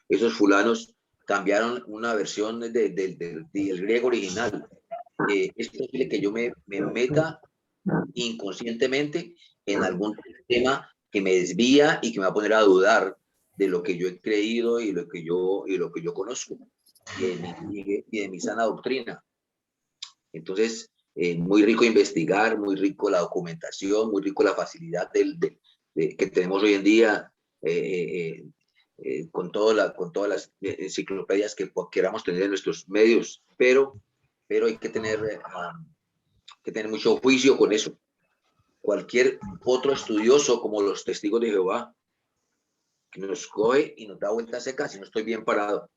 esos fulanos cambiaron una versión del griego original. Es posible que yo me meta inconscientemente en algún tema que me desvía y que me va a poner a dudar de lo que yo he creído y lo que yo conozco y de mi sana doctrina. Entonces, muy rico investigar, muy rico la documentación, muy rico la facilidad que tenemos hoy en día con todas las enciclopedias que queramos tener en nuestros medios, pero hay que tener mucho juicio con eso. Cualquier otro estudioso, como los testigos de Jehová, que nos coge y nos da vuelta seca si no estoy bien parado.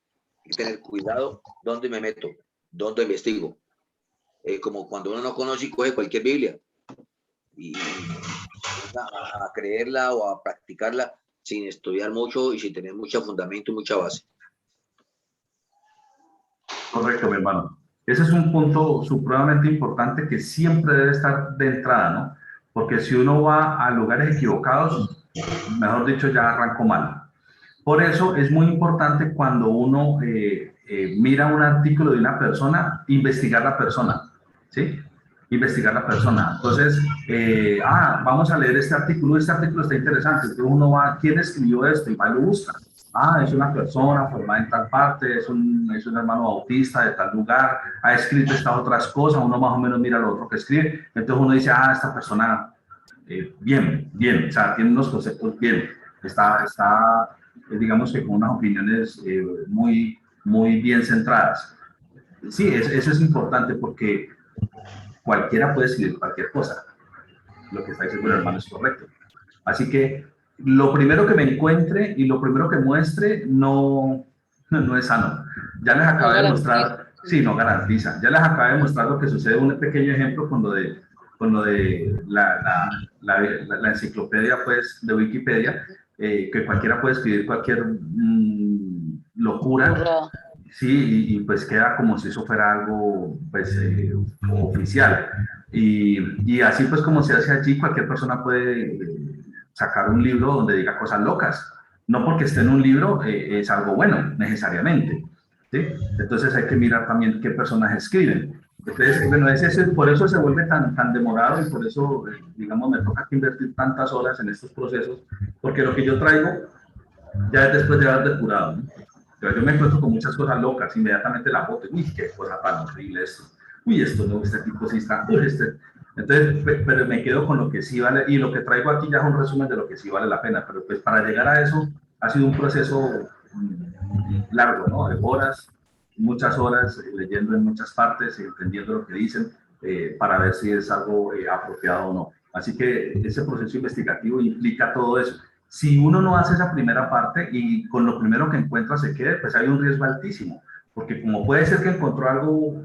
Hay que tener cuidado dónde me meto, dónde investigo. Como cuando uno no conoce y coge cualquier Biblia y a creerla o a practicarla sin estudiar mucho y sin tener mucho fundamento y mucha base. Correcto, mi hermano. Ese es un punto supremamente importante que siempre debe estar de entrada, ¿no? Porque si uno va a lugares equivocados, mejor dicho, ya arrancó mal. Por eso es muy importante cuando uno mira un artículo de una persona, investigar la persona, ¿sí? Investigar la persona. Entonces, vamos a leer este artículo está interesante. Entonces uno va, ¿quién escribió esto? Y va y lo busca. Es una persona formada en tal parte, es un hermano bautista de tal lugar, ha escrito estas otras cosas, uno más o menos mira lo otro que escribe, entonces uno dice, esta persona, bien, o sea, tiene unos conceptos bien, está digamos que con unas opiniones muy bien centradas. Sí, eso es importante porque cualquiera puede escribir cualquier cosa. Lo que está diciendo el hermano es correcto. Así que lo primero que me encuentre y lo primero que muestre no es sano. Ya les acabé de mostrar, sí, no garantiza. Ya les acabé de mostrar lo que sucede, un pequeño ejemplo con lo de la enciclopedia, pues, de Wikipedia, que cualquiera puede escribir cualquier locura, sí, y pues queda como si eso fuera algo, pues, oficial. Y así, pues, como se hace allí, cualquier persona puede sacar un libro donde diga cosas locas. No porque esté en un libro es algo bueno, necesariamente, ¿sí? Entonces hay que mirar también qué personas escriben. Entonces, bueno, por eso se vuelve tan demorado y por eso, digamos, me toca que invertir tantas horas en estos procesos, porque lo que yo traigo ya es después de haber depurado, ¿no? Yo me encuentro con muchas cosas locas, inmediatamente la foto, uy, qué cosa tan horrible esto, uy, esto no, este tipo sí está, uy, Entonces, pero me quedo con lo que sí vale, y lo que traigo aquí ya es un resumen de lo que sí vale la pena, pero pues para llegar a eso ha sido un proceso largo, ¿no? De horas, muchas horas, leyendo en muchas partes, entendiendo lo que dicen, para ver si es algo apropiado o no. Así que ese proceso investigativo implica todo eso. Si uno no hace esa primera parte y con lo primero que encuentra se quede, pues hay un riesgo altísimo, porque como puede ser que encontró algo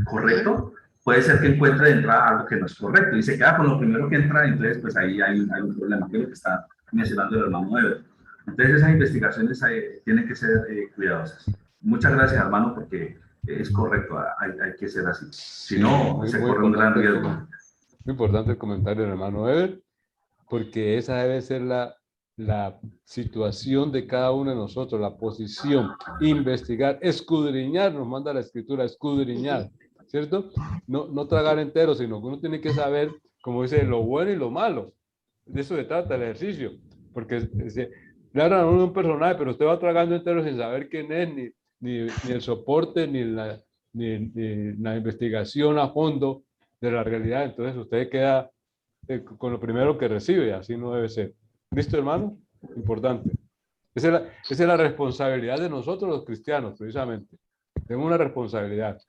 correcto, puede ser que encuentre de entrada algo que no es correcto y se queda con lo primero que entra, entonces pues ahí hay un problema, que es lo que está mencionando el hermano Ever. Entonces esas investigaciones tienen que ser cuidadosas. Muchas gracias, hermano, porque es correcto, hay que ser así. Si no, se corre un gran riesgo. Muy importante el comentario del hermano Ever, porque esa debe ser la situación de cada uno de nosotros, la posición, investigar, escudriñar, nos manda la escritura, escudriñar, ¿cierto? No tragar entero, sino que uno tiene que saber, como dice, lo bueno y lo malo. De eso se trata el ejercicio, porque le hablan a uno de un personaje, pero usted va tragando entero sin saber quién es, ni el soporte, ni la investigación a fondo de la realidad. Entonces usted queda con lo primero que recibe, así no debe ser. ¿Listo, hermano? Importante. Esa es la responsabilidad de nosotros los cristianos, precisamente. Tenemos una responsabilidad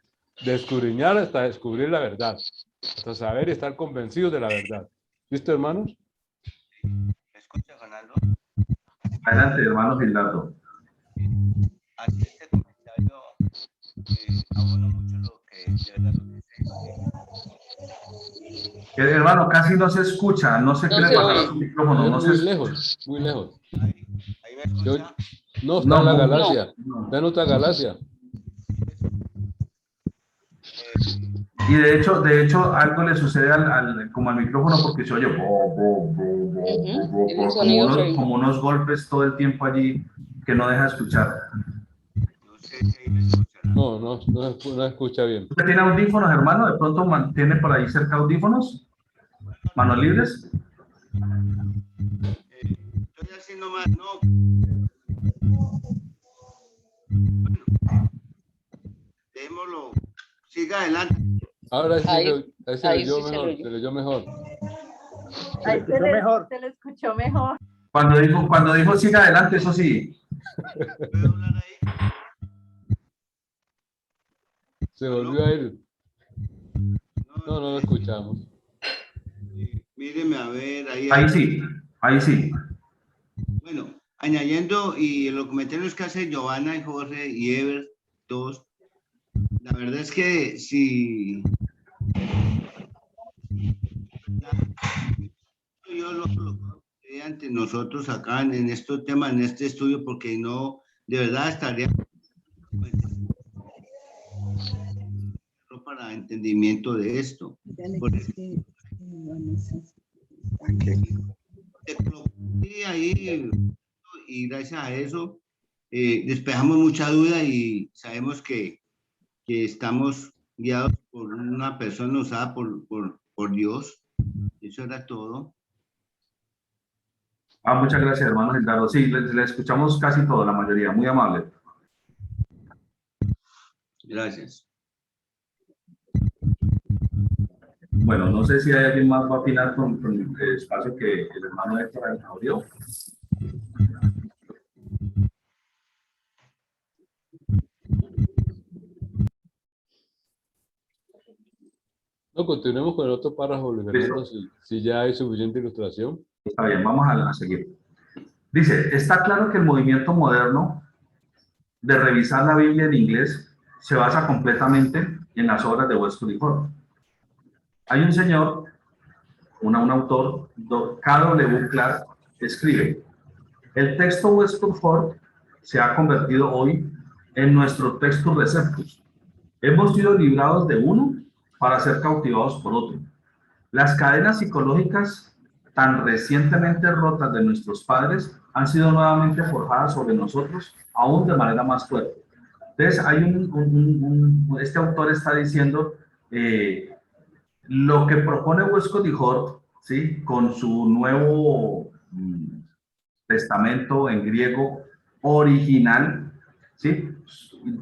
de escudriñar hasta descubrir la verdad, hasta saber y estar convencidos de la verdad. ¿Listo, hermanos? ¿Me escucha, Fernando? Adelante, hermano Gildardo. Hace este comentario, abono mucho lo que de verdad Hermano, casi no se escucha, no sé qué le pasa a su micrófono. No muy lejos, muy lejos. Ahí me escucha. No, está en la galaxia, está en otra galaxia. Y de hecho algo le sucede como al micrófono porque se oye como unos golpes todo el tiempo allí que no deja escuchar. No sé si ahí me escucha. No escucha bien. ¿Usted tiene audífonos, hermano? ¿De pronto tiene por ahí cerca audífonos? ¿Manos libres? Estoy haciendo más, no. Bueno, démoslo. Siga adelante. Ahora sí se leyó sí mejor, se leyó mejor. Ahí mejor. Se lo escuchó mejor. Cuando dijo siga adelante, eso sí. ¿Puedo hablar ahí? Se volvió a ir. No lo escuchamos. Míreme a ver. Ahí sí. Bueno, añadiendo y en los comentarios que hacen Giovanna y Jorge y Ever, todos, la verdad es que si yo lo coloqué ante nosotros acá en estos temas, en este estudio, porque no, de verdad estaría pues, para entendimiento de esto. Por eso, ahí, y gracias a eso despejamos mucha duda y sabemos que estamos guiados por una persona usada por Dios. Eso era todo. Muchas gracias, hermano Gildardo. Sí, le escuchamos casi todo, la mayoría. Muy amable. Gracias. Bueno, no sé si hay alguien más va a opinar con el espacio que el hermano Héctor abrió. No, continuemos con el otro párrafo, Luis Fernando, si ya hay suficiente ilustración. Está bien, vamos a seguir. Dice, está claro que el movimiento moderno de revisar la Biblia en inglés se basa completamente en las obras de Westcott y Hort. Hay un señor, un autor, K.W. Clark, escribe, el texto Westcott Hort se ha convertido hoy en nuestro texto receptus. Hemos sido librados de uno para ser cautivados por otro. Las cadenas psicológicas tan recientemente rotas de nuestros padres han sido nuevamente forjadas sobre nosotros, aún de manera más fuerte. Entonces, hay este autor está diciendo lo que propone Westcott y Hort, ¿sí? Con su nuevo testamento en griego original, ¿sí?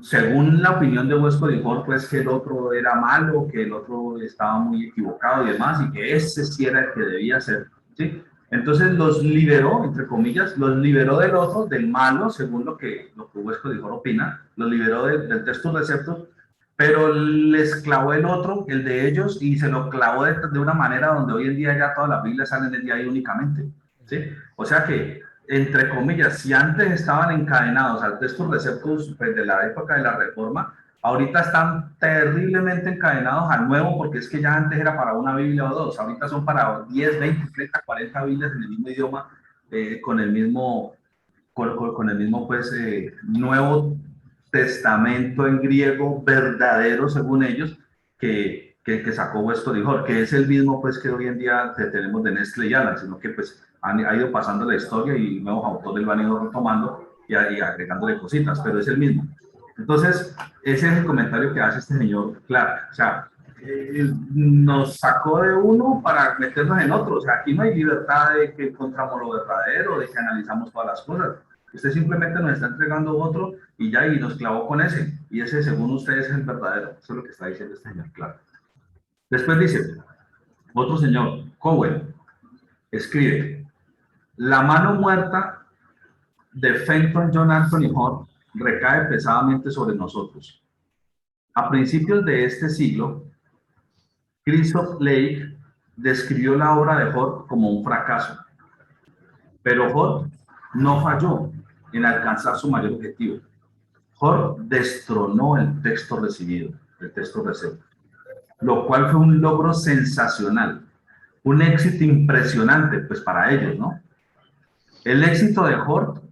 Según la opinión de Westcott y Hort, pues que el otro era malo, que el otro estaba muy equivocado y demás, y que ese sí era el que debía ser, ¿sí? Entonces los liberó, entre comillas, los liberó del otro, del malo, según lo que Westcott y Hort opina, los liberó del texto receptor, pero les clavó el otro, el de ellos, y se lo clavó de una manera donde hoy en día ya todas las Biblias salen de ahí únicamente, ¿sí? O sea que, entre comillas, si antes estaban encadenados al texto receptus pues, de la época de la Reforma, ahorita están terriblemente encadenados al nuevo, porque es que ya antes era para una Biblia o dos, ahorita son para 10, 20, 30, 40 Biblias en el mismo idioma, con el mismo pues, Nuevo Testamento en griego verdadero, según ellos, que sacó Westcott y Hort, que es el mismo pues que hoy en día tenemos de Nestle y Alan, sino que pues ha ido pasando la historia y nuevos autores lo han ido retomando y agregándole cositas, pero es el mismo. Entonces, ese es el comentario que hace este señor Clark. O sea, nos sacó de uno para meternos en otro. O sea, aquí no hay libertad de que encontramos lo verdadero, de que analizamos todas las cosas. Usted simplemente nos está entregando otro y ya, y nos clavó con ese. Y ese, según ustedes, es el verdadero. Eso es lo que está diciendo este señor Clark. Después dice, otro señor, Cowell, escribe, la mano muerta de Fenton John Anthony Hort recae pesadamente sobre nosotros. A principios de este siglo, Christoph Lake describió la obra de Hort como un fracaso, pero Hort no falló en alcanzar su mayor objetivo. Hort destronó el texto recibido, el texto receptor, lo cual fue un logro sensacional, un éxito impresionante, pues para ellos, ¿no? El éxito de Hort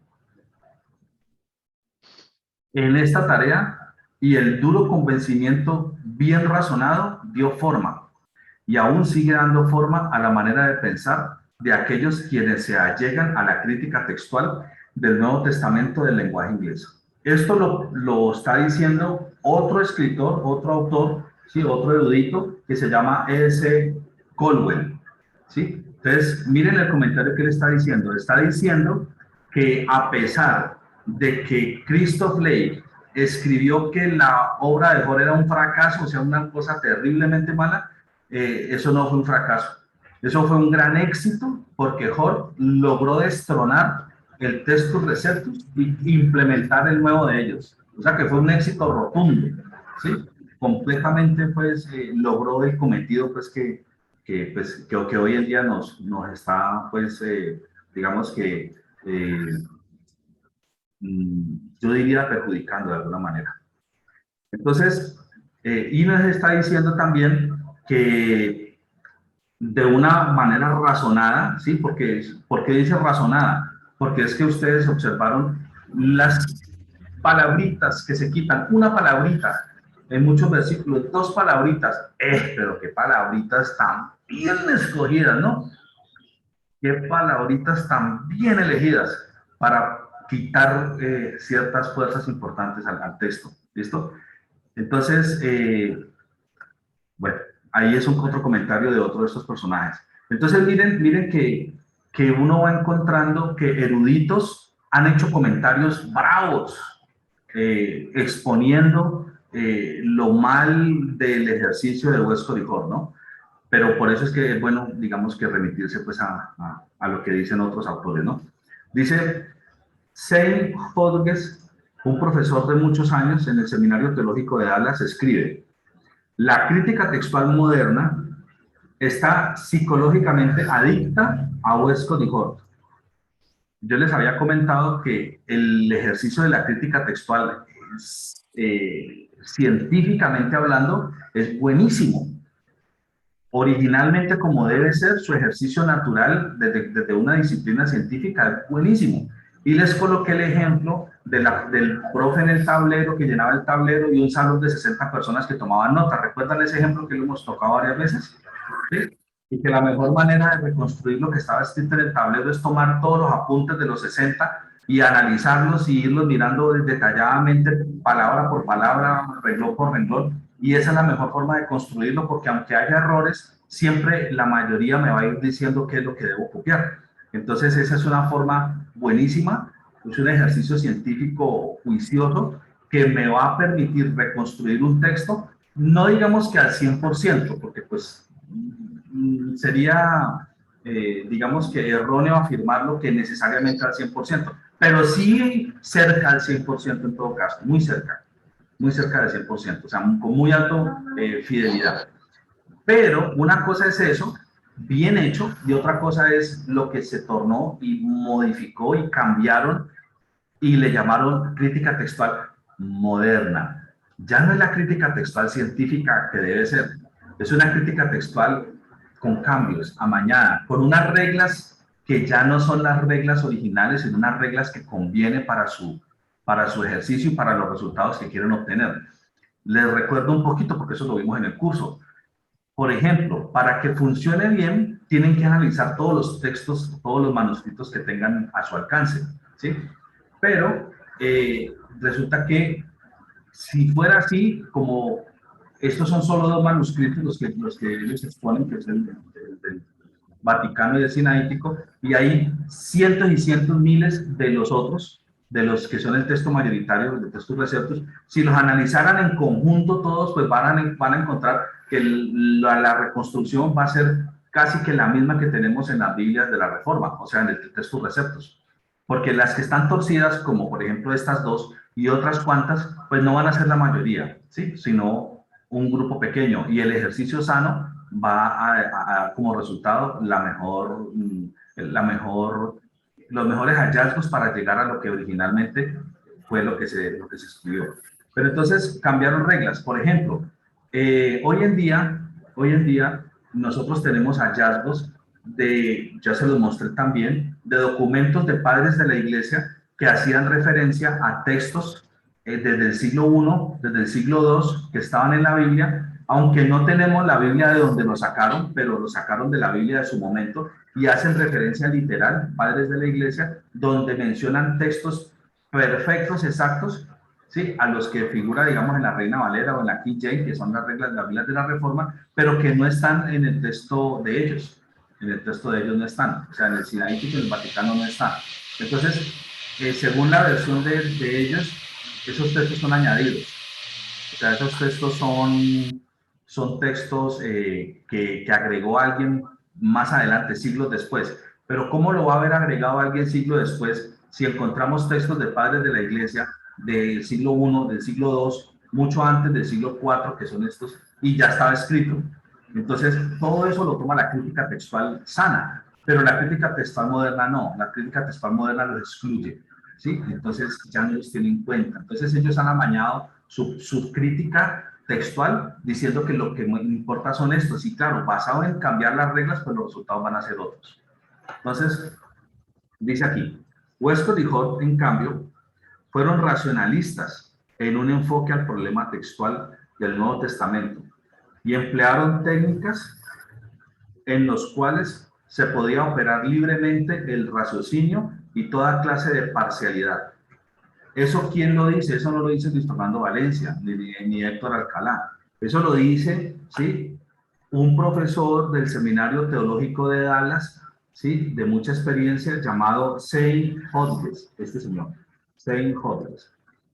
en esta tarea y el duro convencimiento bien razonado dio forma y aún sigue dando forma a la manera de pensar de aquellos quienes se allegan a la crítica textual del Nuevo Testamento del lenguaje inglés. Esto lo está diciendo otro escritor, otro autor, ¿sí? Otro erudito que se llama E.S. Caldwell, ¿sí? Entonces, miren el comentario que él está diciendo. Está diciendo que a pesar de que Christoph Lake escribió que la obra de Hort era un fracaso, o sea, una cosa terriblemente mala, eso no fue un fracaso. Eso fue un gran éxito porque Hort logró destronar el textus receptus y implementar el nuevo de ellos. O sea, que fue un éxito rotundo, ¿sí? Completamente, pues, logró el cometido, pues, que hoy en día nos está, pues, digamos que, yo diría perjudicando de alguna manera. Entonces, y nos está diciendo también que de una manera razonada, ¿sí? ¿Por qué dice razonada? Porque es que ustedes observaron las palabritas que se quitan, una palabrita en muchos versículos, dos palabritas, pero qué palabritas tan bien escogidas, ¿no? Qué palabritas tan bien elegidas para quitar ciertas fuerzas importantes al texto, ¿listo? Entonces, bueno, ahí es otro comentario de otro de estos personajes. Entonces, miren que uno va encontrando que eruditos han hecho comentarios bravos, exponiendo lo mal del ejercicio de Westcott y Hort, ¿no? Pero por eso es que es bueno, digamos, que remitirse pues a lo que dicen otros autores, ¿no? Dice Shane Hodges, un profesor de muchos años en el Seminario Teológico de Dallas, escribe: la crítica textual moderna está psicológicamente adicta a Westcott y Hort. yo les había comentado que el ejercicio de la crítica textual, científicamente hablando, es buenísimo. Originalmente, como debe ser, su ejercicio natural desde una disciplina científica es buenísimo. Y les coloqué el ejemplo del profe en el tablero, que llenaba el tablero, y un salón de 60 personas que tomaban nota. ¿Recuerdan ese ejemplo que lo hemos tocado varias veces? ¿Sí? Y que la mejor manera de reconstruir lo que estaba escrito en el tablero es tomar todos los apuntes de los 60 y analizarlos y irlos mirando detalladamente, palabra por palabra, renglón por renglón. Y esa es la mejor forma de construirlo, porque aunque haya errores, siempre la mayoría me va a ir diciendo qué es lo que debo copiar. Entonces esa es una forma buenísima, es un ejercicio científico juicioso que me va a permitir reconstruir un texto, no digamos que al 100%, porque pues sería, digamos que erróneo afirmarlo que necesariamente al 100%, pero sí cerca al 100% en todo caso, muy cerca del 100%, o sea, con muy alta fidelidad. Pero una cosa es eso, bien hecho, y otra cosa es lo que se tornó y modificó y cambiaron y le llamaron crítica textual moderna. Ya no es la crítica textual científica que debe ser, es una crítica textual con cambios, amañada, con unas reglas que ya no son las reglas originales, sino unas reglas que convienen para su ejercicio y para los resultados que quieren obtener. Les recuerdo un poquito, porque eso lo vimos en el curso. Por ejemplo, para que funcione bien, tienen que analizar todos los textos, todos los manuscritos que tengan a su alcance, ¿sí? Pero resulta que si fuera así, como estos son solo 2 manuscritos los que ellos exponen, que es el del Vaticano y el Sinaítico, y hay cientos y cientos miles de los otros, de los que son el texto mayoritario, de textos receptos. Si los analizaran en conjunto todos, pues van a encontrar que la reconstrucción va a ser casi que la misma que tenemos en las Biblias de la Reforma, o sea, en el texto receptos. Porque las que están torcidas, como por ejemplo estas 2 y otras cuantas, pues no van a ser la mayoría, ¿sí? Sino un grupo pequeño. Y el ejercicio sano va a como resultado los mejores hallazgos para llegar a lo que originalmente fue lo que se escribió. Pero entonces cambiaron reglas. Por ejemplo, hoy en día nosotros tenemos hallazgos ya se los mostré también, de documentos de padres de la iglesia que hacían referencia a textos desde el siglo I, desde el siglo II, que estaban en la Biblia, aunque no tenemos la Biblia de donde lo sacaron, pero lo sacaron de la Biblia de su momento, y hacen referencia literal, padres de la iglesia, donde mencionan textos perfectos, exactos, ¿sí? A los que figura, digamos, en la Reina Valera o en la King James, que son las reglas de la Biblia de la Reforma, pero que no están en el texto de ellos. En el texto de ellos no están, o sea, en el Sinaítico y en el Vaticano no están. Entonces, según la versión de ellos, esos textos son añadidos. O sea, esos textos son textos que agregó alguien más adelante, siglos después. Pero ¿cómo lo va a haber agregado alguien siglos después si encontramos textos de padres de la iglesia del siglo I, del siglo II, mucho antes del siglo IV, que son estos, y ya estaba escrito? Entonces, todo eso lo toma la crítica textual sana, pero la crítica textual moderna no. La crítica textual moderna los excluye, ¿sí? Entonces, ya no los tienen en cuenta. Entonces, ellos han amañado su crítica textual diciendo que lo que importa son estos. Y claro, basado en cambiar las reglas, pues los resultados van a ser otros. Entonces, dice aquí, Westcott y Hort, en cambio, fueron racionalistas en un enfoque al problema textual del Nuevo Testamento y emplearon técnicas en las cuales se podía operar libremente el raciocinio y toda clase de parcialidad. ¿Eso quién lo dice? Eso no lo dice Luis Fernando Valencia, ni Héctor Alcalá. Eso lo dice, ¿sí?, un profesor del Seminario Teológico de Dallas, ¿sí?, de mucha experiencia, llamado Zane Hodges, este señor, Zane Hodges.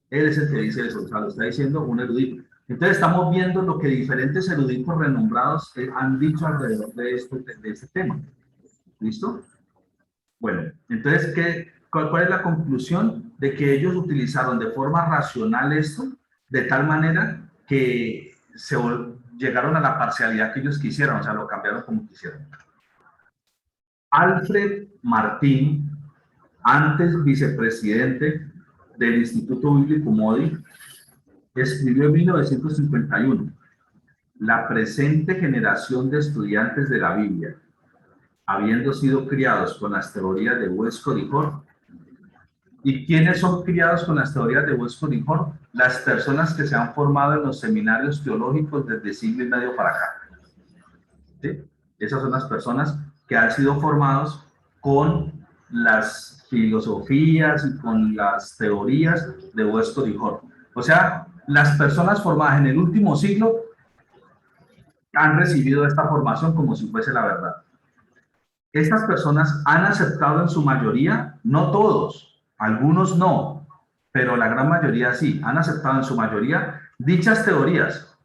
Él es el que dice eso, o sea, lo está diciendo un erudito. Entonces estamos viendo lo que diferentes eruditos renombrados han dicho alrededor de este tema. ¿Listo? Bueno, entonces, ¿cuál es la conclusión? De que ellos utilizaron de forma racional esto, de tal manera que llegaron a la parcialidad que ellos quisieron, o sea, lo cambiaron como quisieron. Alfred Martín, antes vicepresidente del Instituto Bíblico Moody, escribió en 1951, la presente generación de estudiantes de la Biblia, habiendo sido criados con las teorías de Westcott y Hort. ¿Y quiénes son criados con las teorías de Westcott y Hort? Las personas que se han formado en los seminarios teológicos desde siglo y medio para acá. ¿Sí? Esas son las personas que han sido formados con las filosofías y con las teorías de Westcott y Hort. O sea, las personas formadas en el último siglo han recibido esta formación como si fuese la verdad. Estas personas han aceptado en su mayoría, no todos, algunos no, pero la gran mayoría sí, han aceptado en su mayoría dichas teorías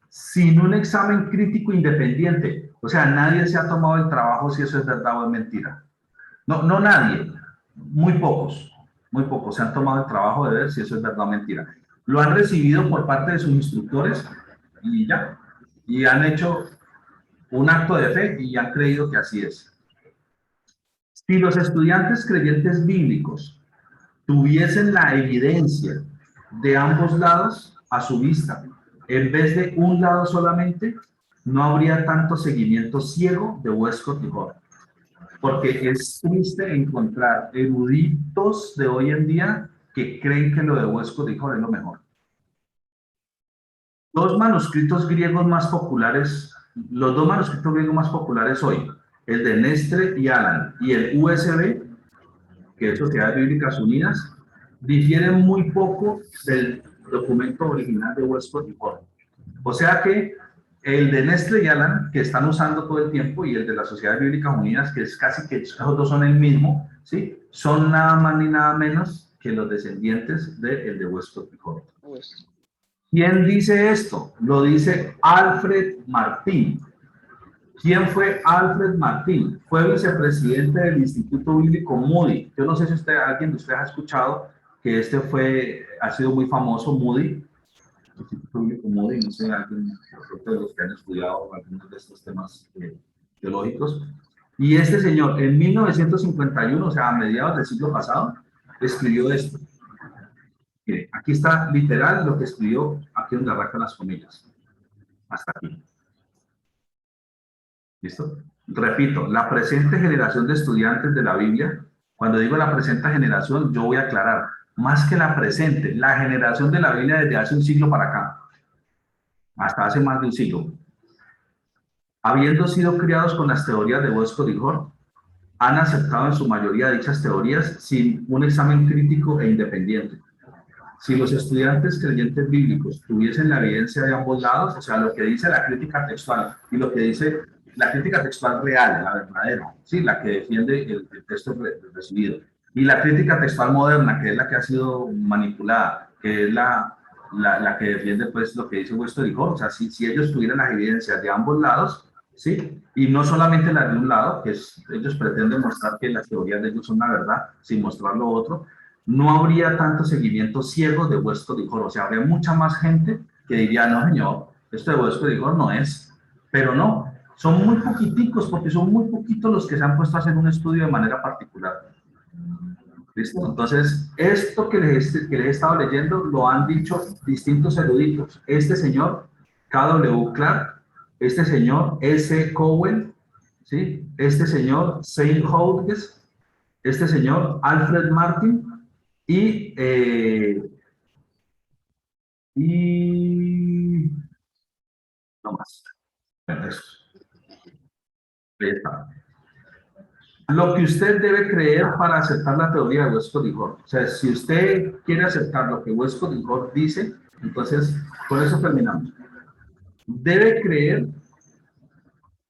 sin un examen crítico independiente. O sea, nadie se ha tomado el trabajo si eso es verdad o es mentira. No nadie, muy pocos se han tomado el trabajo de ver si eso es verdad o mentira. Lo han recibido por parte de sus instructores y ya, y han hecho un acto de fe y han creído que así es. Si los estudiantes creyentes bíblicos tuviesen la evidencia de ambos lados a su vista, en vez de un lado solamente, no habría tanto seguimiento ciego de Westcott y Hort. Porque es triste encontrar eruditos de hoy en día que creen que lo de Westcott y Hort es lo mejor. Los dos manuscritos griegos más populares hoy, el de Nestre y Alan y el USB, que es Sociedades Bíblicas Unidas, difieren muy poco del documento original de Westcott y Hort. O sea que el de Nestle y Alan, que están usando todo el tiempo, y el de las Sociedades Bíblicas Unidas, que es casi que esos dos son el mismo, ¿sí? Son nada más ni nada menos que los descendientes del de Westcott y Hort. ¿Quién dice esto? Lo dice Alfred Martín. ¿Quién fue Alfred Martín? Fue vicepresidente del Instituto Bíblico Moody. Yo no sé si alguien de ustedes ha escuchado que ha sido muy famoso, Moody. El Instituto Bíblico Moody, no sé, alguien de los que han estudiado algunos de estos temas teológicos. Y este señor, en 1951, o sea, a mediados del siglo pasado, escribió esto. Mire, aquí está literal lo que escribió, aquí donde arrancan las comillas. Hasta aquí. ¿Listo? Repito, la presente generación de estudiantes de la Biblia, cuando digo la presente generación, yo voy a aclarar, más que la presente, la generación de la Biblia desde hace un siglo para acá, hasta hace más de un siglo, habiendo sido criados con las teorías de Westcott y Hort, han aceptado en su mayoría dichas teorías sin un examen crítico e independiente. Si los estudiantes creyentes bíblicos tuviesen la evidencia de ambos lados, o sea, lo que dice la crítica textual y lo que dice la crítica textual real, la verdadera, ¿sí? La que defiende el texto recibido, y la crítica textual moderna, que es la que ha sido manipulada, que es la que defiende pues lo que dice Westcott y Hort. O sea, si ellos tuvieran las evidencias de ambos lados, ¿sí? Y no solamente las de un lado, que ellos pretenden mostrar que las teorías de ellos son la verdad, sin mostrar lo otro, no habría tanto seguimiento ciego de Westcott y Hort. O sea, habría mucha más gente que diría, no señor, esto de Westcott y Hort no es. Pero no, son muy poquiticos, porque son muy poquitos los que se han puesto a hacer un estudio de manera particular. ¿Listo? Entonces, esto que les he estado leyendo lo han dicho distintos eruditos. Este señor, K.W. Clark, este señor, S. Cowell, ¿sí? Este señor, Saint Hodges, este señor, Alfred Martin, y no más. Eso. Ahí está. Lo que usted debe creer para aceptar la teoría de Westcott y Hort. O sea, si usted quiere aceptar lo que Westcott y Hort dice, entonces, con eso terminamos. Debe creer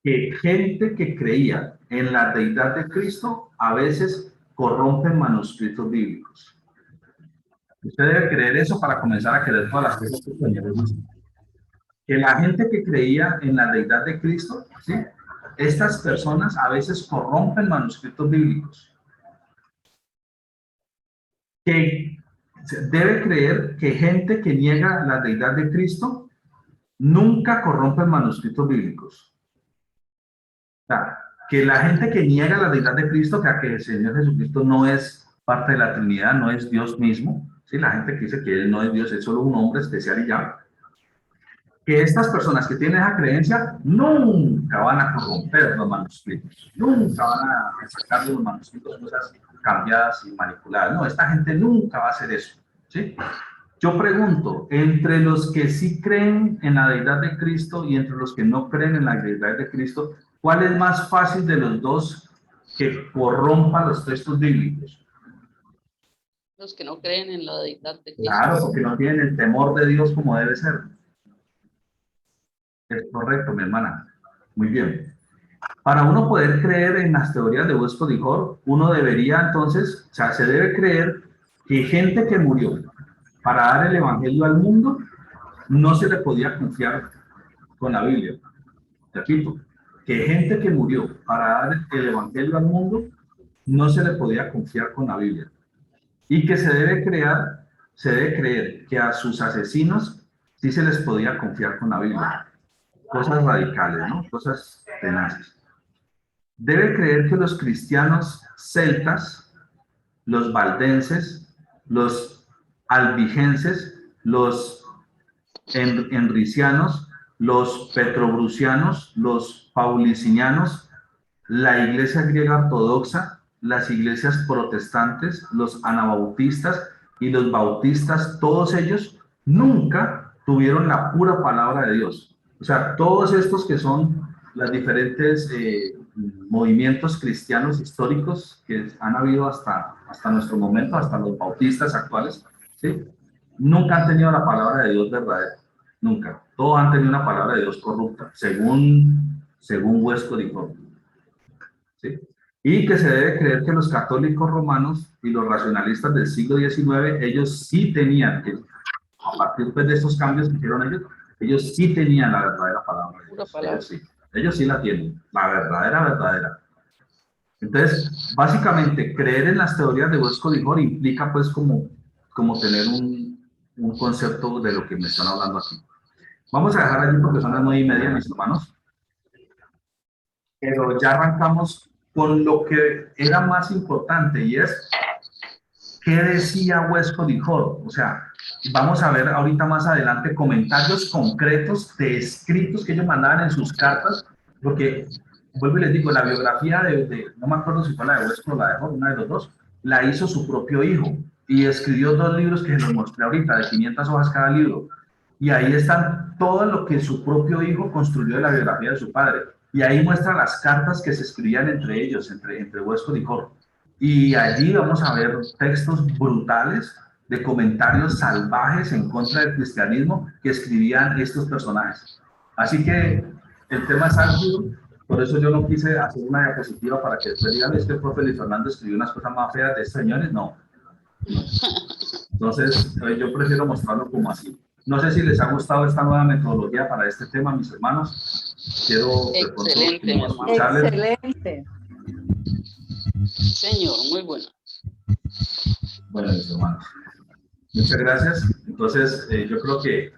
que gente que creía en la deidad de Cristo a veces corrompen manuscritos bíblicos. Usted debe creer eso para comenzar a creer todas las cosas que el dice. Que la gente que creía en la deidad de Cristo, ¿sí? Estas personas a veces corrompen manuscritos bíblicos. Que debe creer que gente que niega la deidad de Cristo nunca corrompe manuscritos bíblicos. O sea, que la gente que niega la deidad de Cristo, que el Señor Jesucristo no es parte de la Trinidad, no es Dios mismo. ¿Sí? La gente que dice que Él no es Dios, es solo un hombre especial y ya. Que estas personas que tienen esa creencia nunca van a corromper los manuscritos, nunca van a sacar de los manuscritos cosas cambiadas y manipuladas. No, esta gente nunca va a hacer eso. ¿Sí? Yo pregunto, entre los que sí creen en la deidad de Cristo y entre los que no creen en la deidad de Cristo, ¿cuál es más fácil de los dos que corrompa los textos bíblicos? Los que no creen en la deidad de Cristo. Claro, porque no tienen el temor de Dios como debe ser. Es correcto, mi hermana. Muy bien. Para uno poder creer en las teorías de Westcott y Hort, uno debería entonces, o sea, se debe creer que gente que murió para dar el evangelio al mundo, no se le podía confiar con la Biblia. Repito, que gente que murió para dar el evangelio al mundo, no se le podía confiar con la Biblia. Y que se debe creer que a sus asesinos sí se les podía confiar con la Biblia. Cosas radicales, ¿no? Cosas tenaces. Debe creer que los cristianos celtas, los valdenses, los albigenses, los enricianos, los petrobrusianos, los paulicinianos, la iglesia griega ortodoxa, las iglesias protestantes, los anabautistas y los bautistas, todos ellos nunca tuvieron la pura palabra de Dios. O sea, todos estos que son los diferentes movimientos cristianos históricos que han habido hasta nuestro momento, hasta los bautistas actuales, ¿sí? Nunca han tenido la palabra de Dios verdadera, nunca. Todos han tenido una palabra de Dios corrupta, según Westcott y Hort. ¿Sí? Y que se debe creer que los católicos romanos y los racionalistas del siglo XIX, ellos sí tenían, que a partir pues, de estos cambios que hicieron ellos sí tenían la verdadera palabra de Dios. Ellos sí la tienen, la verdadera. Entonces, básicamente, creer en las teorías de Westcott y Hort implica pues como tener un concepto de lo que me están hablando aquí. Vamos a dejar allí porque son las 9:30, mis hermanos. Pero ya arrancamos con lo que era más importante y es ¿qué decía Westcott y Hort? O sea, vamos a ver ahorita más adelante comentarios concretos de escritos que ellos mandaban en sus cartas, porque, vuelvo y les digo, la biografía no me acuerdo si fue la de Westcott o la de Hort, una de los dos, la hizo su propio hijo y escribió 2 libros que se los mostré ahorita, de 500 hojas cada libro. Y ahí están todo lo que su propio hijo construyó de la biografía de su padre. Y ahí muestra las cartas que se escribían entre ellos, entre Westcott y Hort. Y allí vamos a ver textos brutales de comentarios salvajes en contra del cristianismo que escribían estos personajes. Así que el tema es álgido, por eso yo no quise hacer una diapositiva para que después digan, el profe Luis Fernando escribió unas cosas más feas de estos señores. No. Entonces, yo prefiero mostrarlo como así. No sé si les ha gustado esta nueva metodología para este tema, mis hermanos. Quiero excelente, escucharles. Excelente. Señor, muy bueno. Bueno, mis hermanos, muchas gracias. Entonces, yo creo que,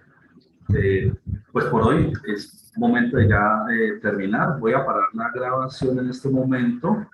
pues por hoy es momento de ya terminar. Voy a parar la grabación en este momento.